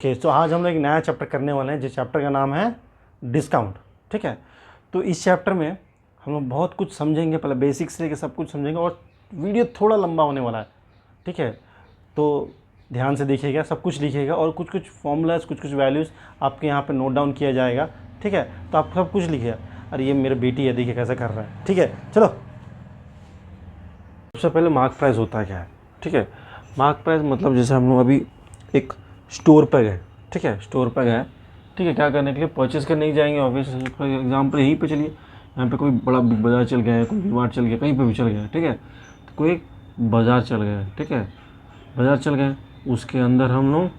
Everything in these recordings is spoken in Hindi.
ओके, तो आज हम लोग एक नया चैप्टर करने वाले हैं जिस चैप्टर का नाम है डिस्काउंट। ठीक है, तो इस चैप्टर में हम लोग बहुत कुछ समझेंगे, पहले बेसिक्स से लेकर सब कुछ समझेंगे और वीडियो थोड़ा लंबा होने वाला है। ठीक है, तो ध्यान से देखिएगा, सब कुछ लिखिएगा और कुछ कुछ फॉर्मूलाज, कुछ कुछ वैल्यूज़ आपके यहाँ पे नोट डाउन किया जाएगा। ठीक है, तो आप सब कुछ लिखिएगा। अरे ये मेरी बेटी है, देखिए कैसे कर रहा है। ठीक है, चलो सबसे पहले मार्क प्राइस होता है क्या है। ठीक है, मार्क प्राइस मतलब जैसे हम लोग अभी एक स्टोर पर गए। ठीक है, स्टोर पर गए, ठीक है, क्या करने के लिए, परचेस करने ही जाएंगे। ऑब्वियस फॉर एग्जाम्पल यहीं पे चलिए, यहाँ पे कोई बड़ा बिग बाज़ार चल गया है, कोई वी मार्ट चल गया, कहीं पे भी चल गया। ठीक है, तो कोई एक बाज़ार चल गया। ठीक है, बाज़ार चल गए, उसके अंदर हम लोग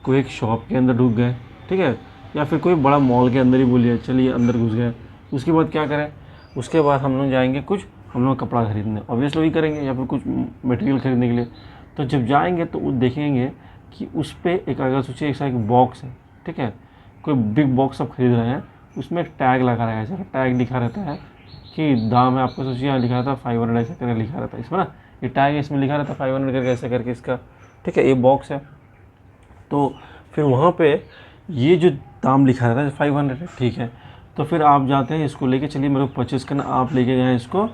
कोई एक शॉप के अंदर ढुक गए। ठीक है, या फिर कोई बड़ा मॉल के अंदर ही बोलिए, चलिए अंदर घुस गए। उसके बाद क्या करें, उसके बाद हम लोग जाएंगे कुछ, हम लोग कपड़ा खरीदने ऑब्वियसली वही करेंगे, या फिर कुछ मटेरियल खरीदने के लिए। तो जब जाएंगे तो वो देखेंगे कि उस पर एक, अगर सोचिए एक बॉक्स है। ठीक है, कोई बिग बॉक्स आप खरीद रहे हैं, उसमें एक टैग लगा रहेगा, ऐसा टैग लिखा रहता है कि दाम है, आपको सोचिए यहाँ लिखा रहता है 500 ऐसा करके लिखा रहता है इसमें ना, ये टैग इसमें लिखा रहता है 500 करके ऐसे करके इसका। ठीक है, ये बॉक्स है, तो फिर वहाँ पे ये जो दाम लिखा रहता है 500 है। ठीक है, तो फिर आप जाते हैं इसको लेके, चलिए मेरे को परचेज़ करना, आप लेके गए इसको,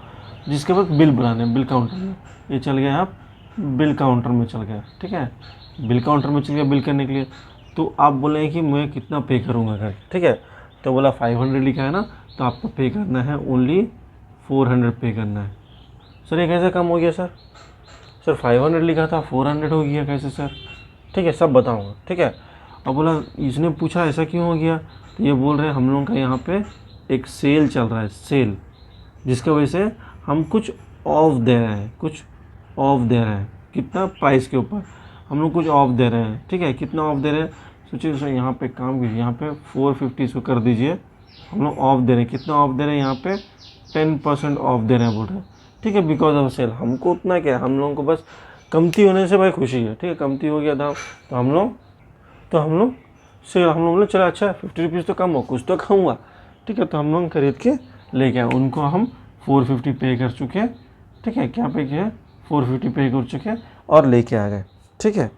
जिसके बाद बिल बनाने, बिल काउंटर में ये चल गए, आप बिल काउंटर में चल गए। ठीक है, बिल काउंटर में चल गया बिल करने के लिए, तो आप बोले कि मैं कितना पे करूँगा करके। ठीक है, तो बोला 500 लिखा है ना, तो आपको पे करना है ओनली 400 पे करना है। सर ये कैसे कम हो गया सर 500 लिखा था 400 हो गया कैसे सर। ठीक है, सब बताऊँगा। ठीक है, अब बोला, इसने पूछा ऐसा क्यों हो गया, तो ये बोल रहे हैं हम लोगों का यहाँ पे एक सेल चल रहा है, सेल, जिसकी वजह से हम कुछ ऑफ दे रहे हैं, कुछ ऑफ दे रहे हैं, कितना प्राइस के ऊपर हम लोग कुछ ऑफ दे रहे हैं। ठीक है, कितना ऑफ दे रहे हैं, सोचिए सर यहाँ पे काम कीजिए, यहाँ पे 450 इसको कर दीजिए, हम लोग ऑफ दे रहे हैं, कितना ऑफ दे रहे हैं, यहाँ पे 10% ऑफ दे रहे हैं बोल रहे हैं। ठीक है, बिकॉज ऑफ सेल, हमको उतना क्या है, हम लोगों को बस कमती होने से भाई खुशी है। ठीक है, कमती हो गया दाम, तो हम लोग सेल, हम लोग बोले चलो अच्छा 50 रुपीज़ तो कम हो, कुछ तो खाऊंगा। ठीक है, तो हम लोग खरीद के लेके आए, उनको हम 450 पे कर चुके हैं। ठीक है, क्या पे किया, 450 पे कर चुके हैं और लेके आ गए। ठीक है,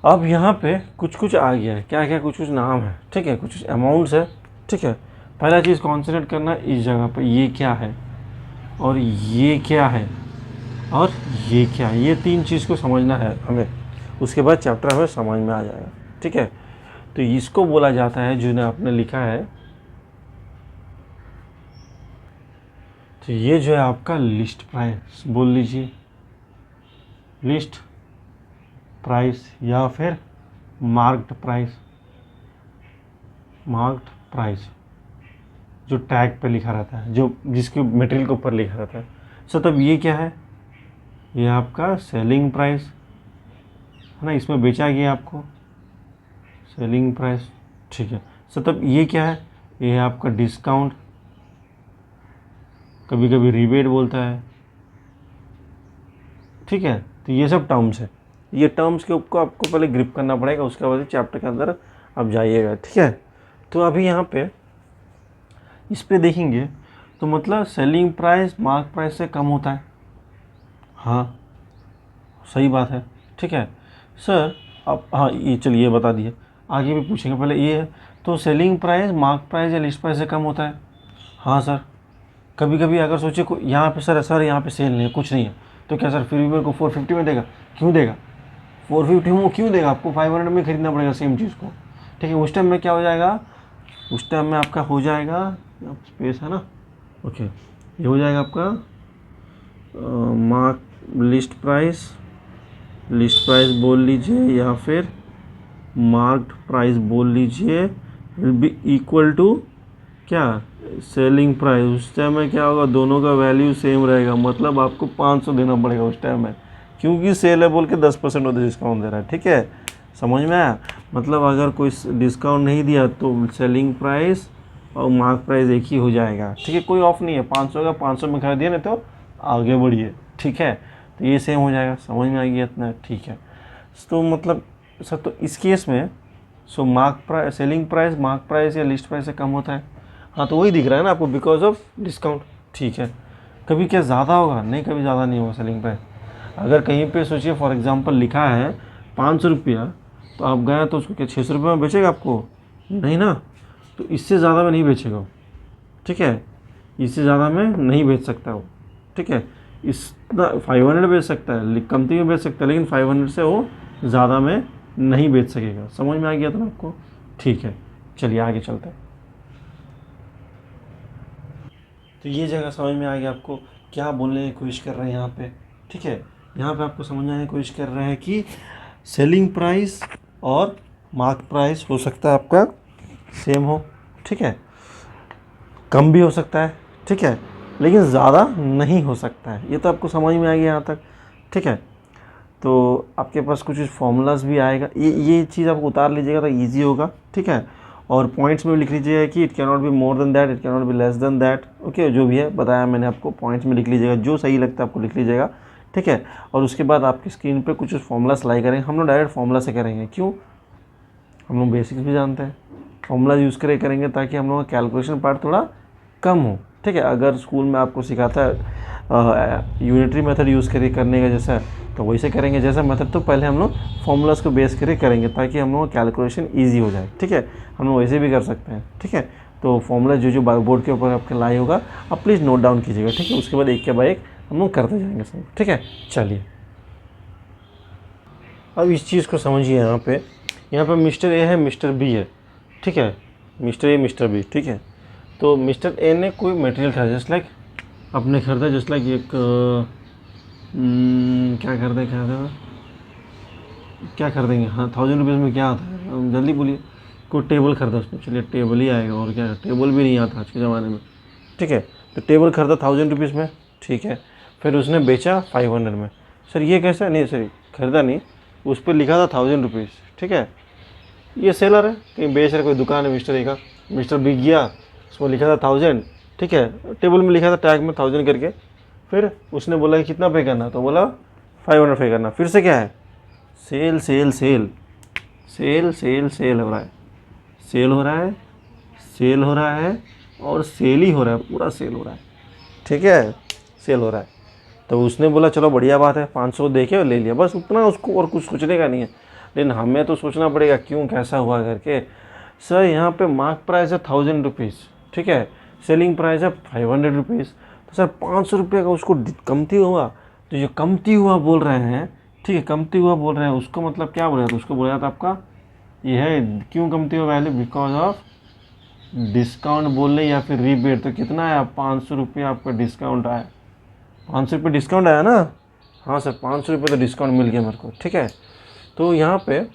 अब यहाँ पे कुछ कुछ आ गया है, क्या क्या, कुछ कुछ नाम है। ठीक है, कुछ अमाउंट्स है। ठीक है, पहला चीज़ कॉन्सेंट्रेट करना इस जगह पर, ये क्या है और ये क्या है और ये क्या है, ये तीन चीज़ को समझना है हमें, उसके बाद चैप्टर हमें समझ में आ जाएगा। ठीक है, तो इसको बोला जाता है, जिन्हें आपने लिखा है, तो ये जो है आपका लिस्ट प्राइस, बोल लीजिए लिस्ट प्राइस या फिर मार्क्ड प्राइस। मार्क्ड प्राइस जो टैग पे लिखा रहता है, जो जिसके मटेरियल के ऊपर लिखा रहता है। सो तब ये क्या है, ये आपका सेलिंग प्राइस है ना, इसमें बेचा गया आपको सेलिंग प्राइस। ठीक है, सो तब ये क्या है, ये है आपका डिस्काउंट, कभी कभी रिबेट बोलता है। ठीक है, तो ये सब टर्म्स है, ये टर्म्स के ऊपर आपको पहले ग्रिप करना पड़ेगा, उसके बाद चैप्टर के अंदर आप जाइएगा। ठीक है, तो अभी यहाँ पे इस पे देखेंगे तो मतलब सेलिंग प्राइस मार्क प्राइस से कम होता है। हाँ सही बात है। ठीक है सर, अब हाँ ये चलिए बता दिए, आगे भी पूछेंगे, पहले ये है, तो सेलिंग प्राइस मार्क प्राइस या लिस्ट प्राइस से कम होता है। हाँ सर, कभी कभी अगर सोचिए यहाँ पे सर यहाँ पे सेल नहीं है, कुछ नहीं है, तो क्या सर फिर भी मेरे को 450 में देगा, क्यों देगा 450 में क्यों देगा, आपको 500 में खरीदना पड़ेगा सेम चीज़ को। ठीक है, उस टाइम में क्या हो जाएगा, उस टाइम में आपका हो जाएगा, स्पेस है ना, ओके, ये हो जाएगा आपका मार्क लिस्ट प्राइस बोल लीजिए या फिर मार्क्ड प्राइस बोल लीजिए, विल बी इक्वल टू क्या, सेलिंग प्राइस। उस टाइम में क्या होगा, दोनों का वैल्यू सेम रहेगा, मतलब आपको 500 देना पड़ेगा उस टाइम में, क्योंकि सेल है बोल के 10% ऑफ डिस्काउंट दे रहा है। ठीक है, समझ में आया, मतलब अगर कोई डिस्काउंट नहीं दिया तो सेलिंग प्राइस और मार्क प्राइस एक ही हो जाएगा। ठीक है, कोई ऑफ नहीं है, 500 का 500 में खरीद दिया, नहीं तो आगे बढ़िए। ठीक है, तो ये सेम हो जाएगा, समझ में आ गया इतना। ठीक है, तो मतलब सर, तो इस केस में so mark price, selling price mark price या लिस्ट प्राइस से कम होता है। हाँ, तो वही दिख रहा है ना आपको, बिकॉज ऑफ डिस्काउंट। ठीक है, कभी क्या ज़्यादा होगा, नहीं कभी ज़्यादा नहीं होगा सेलिंग प्राइस। अगर कहीं पे सोचिए फॉर एग्जांपल लिखा है 500 रुपया, तो आप गए तो उसको क्या 600 रुपये में बेचेगा आपको? नहीं ना। तो इससे ज़्यादा में नहीं बेचेगा वो, ठीक है, इससे ज़्यादा में नहीं बेच सकता वो, ठीक है। इतना 500 बेच सकता है, कमती में बेच सकता है, लेकिन 500 से वो ज़्यादा में नहीं बेच सकेगा। समझ में आ गया था ना आपको? ठीक है, चलिए आगे चलते हैं। तो ये जगह समझ में आ गया आपको क्या बोलने की कोशिश कर रहे हैं यहाँ पे, ठीक है। यहाँ पे आपको समझ आने की कोशिश कर रहे हैं कि सेलिंग प्राइस और मार्क प्राइस हो सकता है आपका सेम हो, ठीक है, कम भी हो सकता है, ठीक है, लेकिन ज़्यादा नहीं हो सकता है। ये तो आपको समझ में आ गया यहाँ तक, ठीक है। तो आपके पास कुछ फॉर्मूलाज भी आएगा, ये चीज़ आप उतार लीजिएगा तो ईजी होगा, ठीक है। और पॉइंट्स में भी लिख लीजिएगा कि it can not be more than that, it can not be less than that, okay, जो भी है बताया मैंने आपको, पॉइंट्स में लिख लीजिएगा, जो सही लगता है आपको लिख लीजिएगा, ठीक है। और उसके बाद आपकी स्क्रीन पे कुछ फॉर्मूला अप्लाई करेंगे, हम लोग डायरेक्ट फॉर्मूला से करेंगे, क्यों, हम लोग बेसिक्स भी जानते हैं, फॉर्मूला यूज़ करेंगे ताकि हम लोग का कैलकुलेशन पार्ट थोड़ा कम हो, ठीक है। अगर स्कूल में आपको सिखाता है यूनिटरी मेथड यूज़ करने का जैसा, तो वैसे करेंगे जैसा मेथड, तो पहले हम लोग फॉर्मूलाज को बेस करके करेंगे ताकि हम लोग का कैलकुलेशन ईजी हो जाए, ठीक है। हम लोग वैसे भी कर सकते हैं, ठीक है। तो फॉर्मूला जो बोर्ड के ऊपर आपके लाई होगा आप प्लीज़ नोट डाउन कीजिएगा, ठीक है। उसके बाद एक के बाद एक हम लोग करते जाएंगे सब, ठीक है। चलिए अब इस चीज़ को समझिए, यहाँ पे मिस्टर ए है, मिस्टर बी है, ठीक है, मिस्टर ए मिस्टर बी, ठीक है। तो मिस्टर ए ने कोई मटेरियल खरीदा, जस्ट लाइक अपने खरीदा, जस्ट लाइक एक क्या खरीदेंगे, हाँ 1000 रुपीज़ में क्या आता है, जल्दी बोलिए। कोई टेबल खरीदा उसने, चलिए टेबल ही आएगा, और क्या, टेबल भी नहीं आता आज के ज़माने में, ठीक है। तो टेबल खरीदा 1000 रुपीज़ में, ठीक है। फिर उसने बेचा 500 में। सर ये कैसा, नहीं सर खरीदा नहीं, उस पर लिखा था 1000 रुपीज़, ठीक है। ये सेलर है, कहीं बेच रहा, कोई दुकान है मिस्टर ए का, मिस्टर बी गया, उसमें लिखा था 1000, ठीक है, टेबल में लिखा था टैग में 1000 करके। फिर उसने बोला कि कितना पे करना, तो बोला 500 पे करना। फिर से क्या है, sale sale sale sale sale sale हो रहा है, सेल हो रहा है, सेल हो रहा है, और सेल ही हो रहा है, पूरा सेल हो रहा है, ठीक है, सेल हो रहा है। तो उसने बोला चलो बढ़िया बात है, 500 दे के ले लिया, बस उतना, उसको और कुछ सोचने का नहीं है। लेकिन हमें तो सोचना पड़ेगा क्यों, कैसा हुआ करके। सर यहाँ पे मार्क प्राइस है 1000 रुपीज़, ठीक है, सेलिंग प्राइस है 500 रुपीज़, तो सर 500 रुपये का उसको कमती हुआ। तो जो कमती हुआ बोल रहे हैं, ठीक है, कमती हुआ बोल रहे हैं, उसको मतलब क्या बोला था, उसको बोला था आपका ये है, क्यों कमती हुआ वैल्यू, बिकॉज ऑफ डिस्काउंट बोल रहे या फिर रिबेट। तो कितना आया, 500 रुपये आपका डिस्काउंट आया, 500 रुपये डिस्काउंट आया ना, हाँ सर 500 रुपये तो डिस्काउंट मिल गया मेरे को, ठीक है। तो यहाँ पे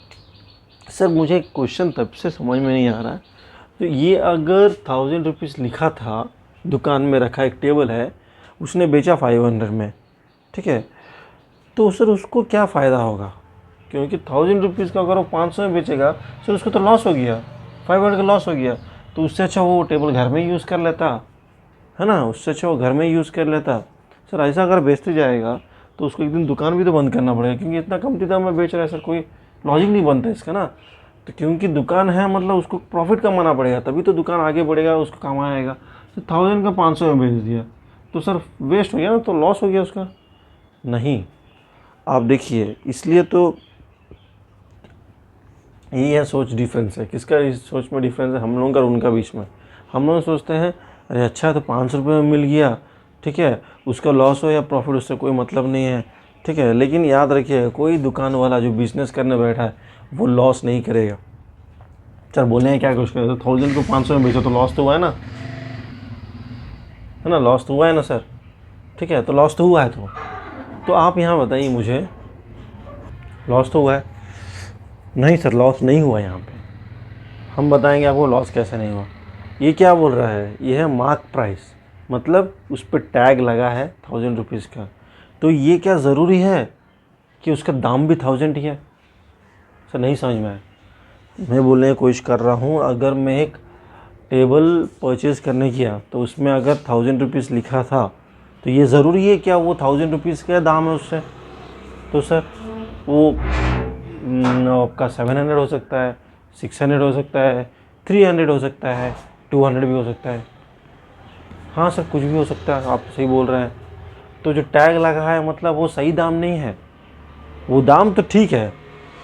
सर मुझे एक क्वेश्चन तब से समझ में नहीं आ रहा है, तो ये अगर 1000 रुपीज़ लिखा था, दुकान में रखा एक टेबल है, उसने बेचा 500 में, ठीक है, तो सर उसको क्या फ़ायदा होगा, क्योंकि 1000 रुपीज़ का अगर वो 500 में बेचेगा सर उसको तो लॉस हो गया, 500 का लॉस हो गया। तो उससे अच्छा वो टेबल घर में ही यूज़ कर लेता, है ना, उससे अच्छा वो घर में ही यूज़ कर लेता। सर ऐसा अगर बेचते जाएगा तो उसको एक दिन दुकान भी तो बंद करना पड़ेगा, क्योंकि इतना कम दाम में बेच रहा है सर, कोई लॉजिक नहीं बनता इसका ना। तो क्योंकि दुकान है मतलब उसको प्रॉफिट कमाना पड़ेगा, तभी तो दुकान आगे बढ़ेगा, उसको कमाएगा। तो 1000 का 500 में बेच दिया तो सर वेस्ट हो गया ना, तो लॉस हो गया उसका, नहीं। आप देखिए, इसलिए तो ये है सोच डिफरेंस है, किसका इस सोच में डिफरेंस है, हम लोगों का और उनका बीच में। हम लोग सोचते हैं अरे अच्छा तो 500 रुपये में मिल गया, ठीक है, उसका लॉस हो या प्रॉफिट उससे कोई मतलब नहीं है, ठीक है। लेकिन याद रखिए, कोई दुकान वाला जो बिज़नेस करने बैठा है वो लॉस नहीं करेगा। सर बोले हैं क्या कुछ करें, तो 1000 को 500 में बेचो तो लॉस तो हुआ है ना, है ना, लॉस तो हुआ है ना सर, ठीक है, तो लॉस तो हुआ है। तो आप यहाँ बताइए मुझे, लॉस तो हुआ है, नहीं सर लॉस नहीं हुआ यहाँ पे, हम बताएंगे आपको लॉस कैसे नहीं हुआ। ये क्या बोल रहा है, ये है मार्क प्राइस, मतलब उस पर टैग लगा है 1000 रुपीज़ का। तो ये क्या ज़रूरी है कि उसका दाम भी 1000 ही है, सर नहीं समझ में आया। मैं बोलने की कोशिश कर रहा हूँ, अगर मैं एक टेबल परचेज़ करने गया तो उसमें अगर 1000 रुपीज़ लिखा था, तो ये ज़रूरी है क्या वो 1000 रुपीज़ का दाम है उससे, तो सर वो आपका 700 हो सकता है, 600 हो सकता है, 300 हो सकता है, 200 भी हो सकता है, हाँ सर कुछ भी हो सकता है, आप सही बोल रहे हैं। तो जो टैग लगा है मतलब वो सही दाम नहीं है, वो दाम तो ठीक है,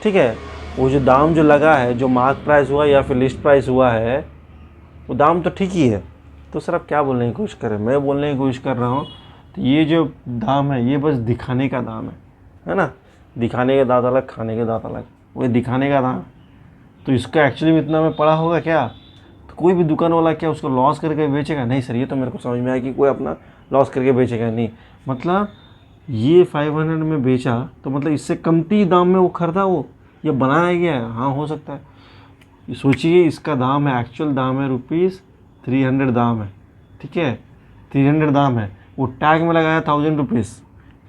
ठीक है, वो जो दाम जो लगा है, जो मार्क प्राइस हुआ या फिर लिस्ट प्राइस हुआ है, वो दाम तो ठीक ही है। तो सर आप क्या बोलने की कोशिश कर रहे हैं? मैं बोलने की कोशिश कर रहा हूँ तो ये जो दाम है ये बस दिखाने का दाम है ना। दिखाने के दांत अलग, खाने के दांत अलग, वो दिखाने का दाम। तो इसका एक्चुअली में इतना में पड़ा होगा क्या? तो कोई भी दुकान वाला क्या उसको लॉस करके बेचेगा? नहीं सर, ये तो मेरे को समझ में आया कि कोई अपना लॉस करके बेचेगा नहीं। मतलब ये 500 में बेचा तो मतलब इससे कमती दाम में वो खरीदा, वो ये बनाया गया है। हाँ हो सकता है। सोचिए इसका दाम है, एक्चुअल दाम है ₹300 दाम है, ठीक है, 300 दाम है। वो टैग में लगाया 1000 रुपीज़,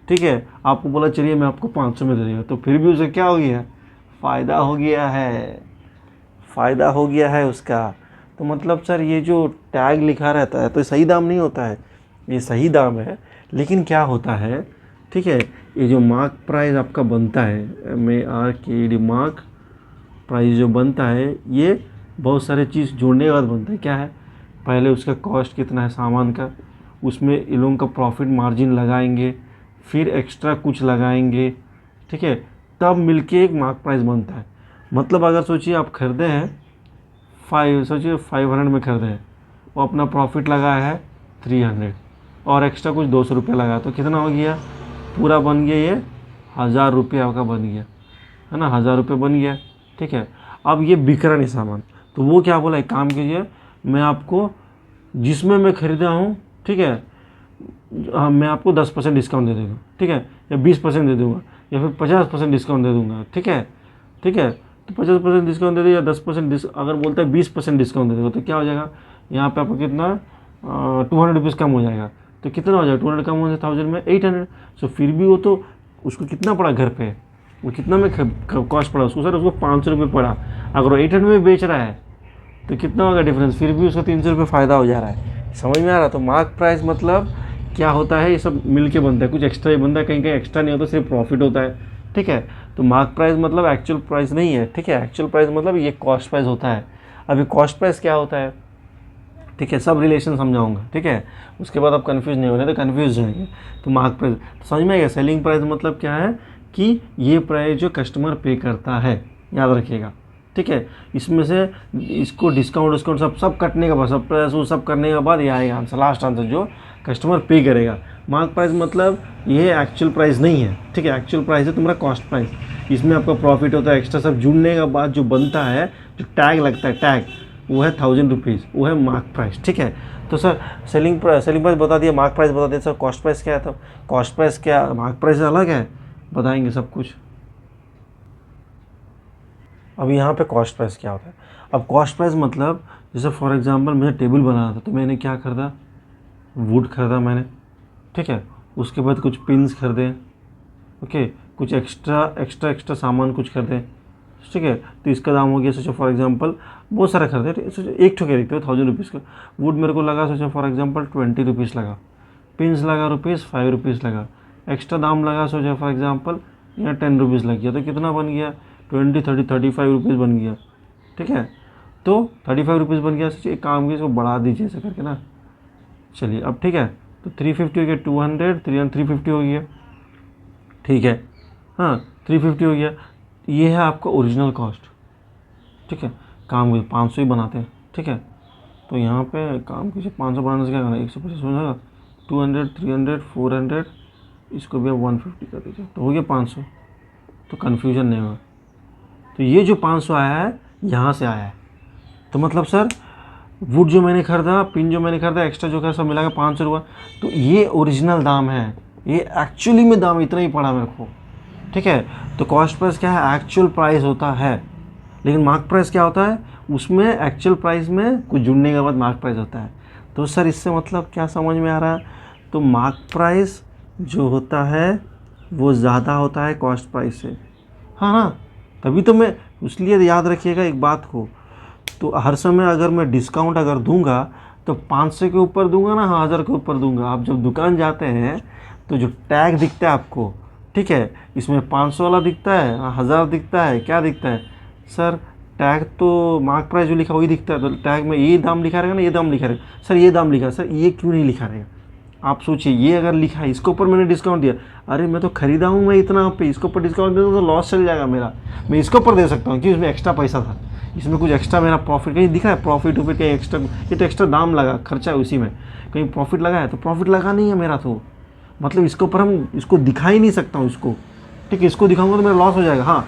ठीक है। आपको बोला चलिए मैं आपको 500 में दे देगा, तो फिर भी उसे क्या हो गया? फ़ायदा हो गया है, फ़ायदा हो गया है उसका। तो मतलब सर ये जो टैग लिखा रहता है तो सही दाम नहीं होता है, ये सही दाम है। लेकिन क्या होता है, ठीक है, ये जो मार्क प्राइस आपका बनता है, MARKED मार्क प्राइस जो बनता है, ये बहुत सारे चीज़ जोड़ने के बाद बनता है। क्या है? पहले उसका कॉस्ट कितना है सामान का, उसमें इन लोगों का प्रॉफिट मार्जिन लगाएंगे, फिर एक्स्ट्रा कुछ लगाएंगे, ठीक है, तब मिलके एक मार्क प्राइस बनता है। मतलब अगर सोचिए आप खरीदे हैं 500 में खरीदे हैं, वो अपना प्रॉफिट लगाया है 300 और एक्स्ट्रा कुछ 200 रुपये लगा, तो कितना हो गया? पूरा बन गया ये 1000 रुपये आपका बन गया, है ना, 1000 रुपये बन गया, ठीक है। अब ये बिक रहा नहीं सामान, तो वो क्या बोला, एक काम कीजिए, मैं आपको जिसमें मैं ख़रीदा हूँ, ठीक है, मैं आपको 10% डिस्काउंट दे दूँगा, ठीक है, या 20% दे दूँगा, या फिर 50% डिस्काउंट दे दूँगा, ठीक है, ठीक है। तो 50% डिस्काउंट दे दे या 10% अगर बोलता है 20% डिस्काउंट दे देगा, तो क्या हो जाएगा यहाँ पे आपको कितना 200 रुपीज़ कम हो जाएगा। तो कितना हो जाएगा? 200 कम हो जाए 1000 में 800। सो फिर भी वो तो उसको कितना पड़ा घर पे, वो कितना में कॉस्ट पड़ा उसको? सर उसको 500 रुपये पड़ा। अगर वो 800 में बेच रहा है तो कितना होगा डिफरेंस? फिर भी उसको 300 रुपये फ़ायदा हो जा रहा है। समझ में आ रहा? तो मार्क प्राइस मतलब क्या होता है, ये सब मिल के बनता है, कुछ एक्स्ट्रा ही बनता है, कहीं कहीं एक्स्ट्रा नहीं होता, सिर्फ प्रॉफिट होता है, ठीक है। तो मार्क प्राइस मतलब एक्चुअल प्राइस नहीं है, ठीक है। एक्चुअल प्राइस मतलब ये कॉस्ट प्राइस होता है। अभी कॉस्ट प्राइस क्या होता है, ठीक है, सब रिलेशन समझाऊंगा, ठीक है, उसके बाद आप कंफ्यूज नहीं हो रहे, तो कंफ्यूज जाएंगे। तो मार्क प्राइस तो समझ में आएगा। सेलिंग प्राइस मतलब क्या है कि ये प्राइस जो कस्टमर पे करता है, याद रखिएगा, ठीक है। इसमें से इसको डिस्काउंट सब कटने के बाद, सब प्राइस वो सब करने के बाद ये आएगा आंसर, लास्ट आंसर जो कस्टमर पे करेगा। मार्क प्राइस मतलब ये एक्चुअल प्राइस नहीं है, ठीक है, एक्चुअल प्राइस है तुम्हारा कॉस्ट प्राइस। इसमें आपका प्रॉफिट होता है, एक्स्ट्रा सब जुड़ने के बाद जो बनता है, जो टैग लगता है, टैग वो है 1000 रुपीज़, वो है मार्क प्राइस, ठीक है। तो सर सेलिंग प्राइस बता दिया, मार्क प्राइस बता दिया, सर कॉस्ट प्राइस क्या है? तो कॉस्ट प्राइस क्या, मार्क प्राइस अलग है, बताएंगे सब कुछ। अब यहाँ पे कॉस्ट प्राइस क्या होता है? अब कॉस्ट प्राइस मतलब जैसे फॉर एग्जांपल मुझे टेबल बनाना था, तो मैंने क्या खरीदा? वुड खरीदा मैंने, ठीक है। उसके बाद कुछ पिन्स खरीदे, ओके, कुछ एक्स्ट्रा सामान कुछ खरीदे, ठीक है। तो इसका दाम हो गया, सोचो फॉर एग्जांपल बहुत सारा खरीदे, सोचो एक ठो खरीदते हो 1000 रुपीज़ का। वुड मेरे को लगा, सोचो फॉर एग्जांपल 20 रुपीज़ लगा, पिन्स लगा ₹5 रुपीज़ लगा, एक्स्ट्रा दाम लगा, सोचो फॉर एग्जांपल यहाँ 10 रुपीज़ लग गया, तो कितना बन गया? 20, 30, 35 रुपीज़ बन गया, ठीक है। तो 35 रुपीज़ बन गया। सोचिए एक काम कीजिए, इसको बढ़ा दीजिए ऐसे करके ना, चलिए अब ठीक है। तो 350 हो गया, 200, 350 हो गया, ठीक है, हाँ 350 हो गया। ये है आपका ओरिजिनल कॉस्ट, ठीक है। काम 500 ही बनाते हैं, ठीक है। तो यहाँ पे काम कीजिए, 500 बनाने से क्या करना है, 125 हो जाएगा, 200, 300, 400, इसको भी अब 150 कर दीजिए, तो हो गया 500। तो कन्फ्यूजन नहीं होगा। तो ये जो 500 आया है यहाँ से आया है, तो मतलब सर वुड जो मैंने खरीदा, पिन जो मैंने खरीदा, एक्स्ट्रा जो खरीदा, सब मिला के 500 हुआ। तो ये ओरिजिनल दाम है, ये एक्चुअली में दाम इतना ही पड़ा मेरे को, ठीक है। तो कॉस्ट प्राइस क्या है? एक्चुअल प्राइस होता है। लेकिन मार्क प्राइस क्या होता है? उसमें एक्चुअल प्राइस में कुछ जुड़ने के बाद मार्क प्राइस होता है। तो सर इससे मतलब क्या समझ में आ रहा है? तो मार्क प्राइस जो होता है वो ज़्यादा होता है कॉस्ट प्राइस से, हाँ ना। तभी तो मैं, इसलिए याद रखिएगा एक बात को, तो हर समय अगर मैं डिस्काउंट अगर दूंगा तो 500 के ऊपर दूंगा ना, 1000 के ऊपर दूंगा। आप जब दुकान जाते हैं तो जो टैग दिखता है आपको, ठीक है, इसमें 500 वाला दिखता है, 1000 दिखता है, क्या दिखता है सर? टैग तो मार्क प्राइस जो लिखा वही दिखता है। तो टैग में ये दाम लिखा रहेगा ना, ये दाम लिखा रहेगा, सर ये दाम लिखा है, सर ये क्यों नहीं लिखा रहेगा? आप सोचिए, ये अगर लिखा है इसके ऊपर मैंने डिस्काउंट दिया, अरे मैं तो खरीदा हूँ मैं इतना पे, इसके ऊपर डिस्काउंट दे तो लॉस चल जाएगा मेरा। मैं इसके ऊपर दे सकता हूँ कि इसमें एक्स्ट्रा पैसा था, इसमें कुछ एक्स्ट्रा मेरा प्रॉफिट कहीं दिखा है, प्रॉफिट उफिट कहीं एक्स्ट्रा, ये तो एक्स्ट्रा दाम लगा, खर्चा है उसी में, कहीं प्रॉफिट लगा है, तो प्रॉफिट लगा नहीं है मेरा, तो मतलब इसके ऊपर हम इसको दिखा ही नहीं सकता हूँ इसको, ठीक है। इसको दिखाऊंगा तो मेरा लॉस हो जाएगा। हाँ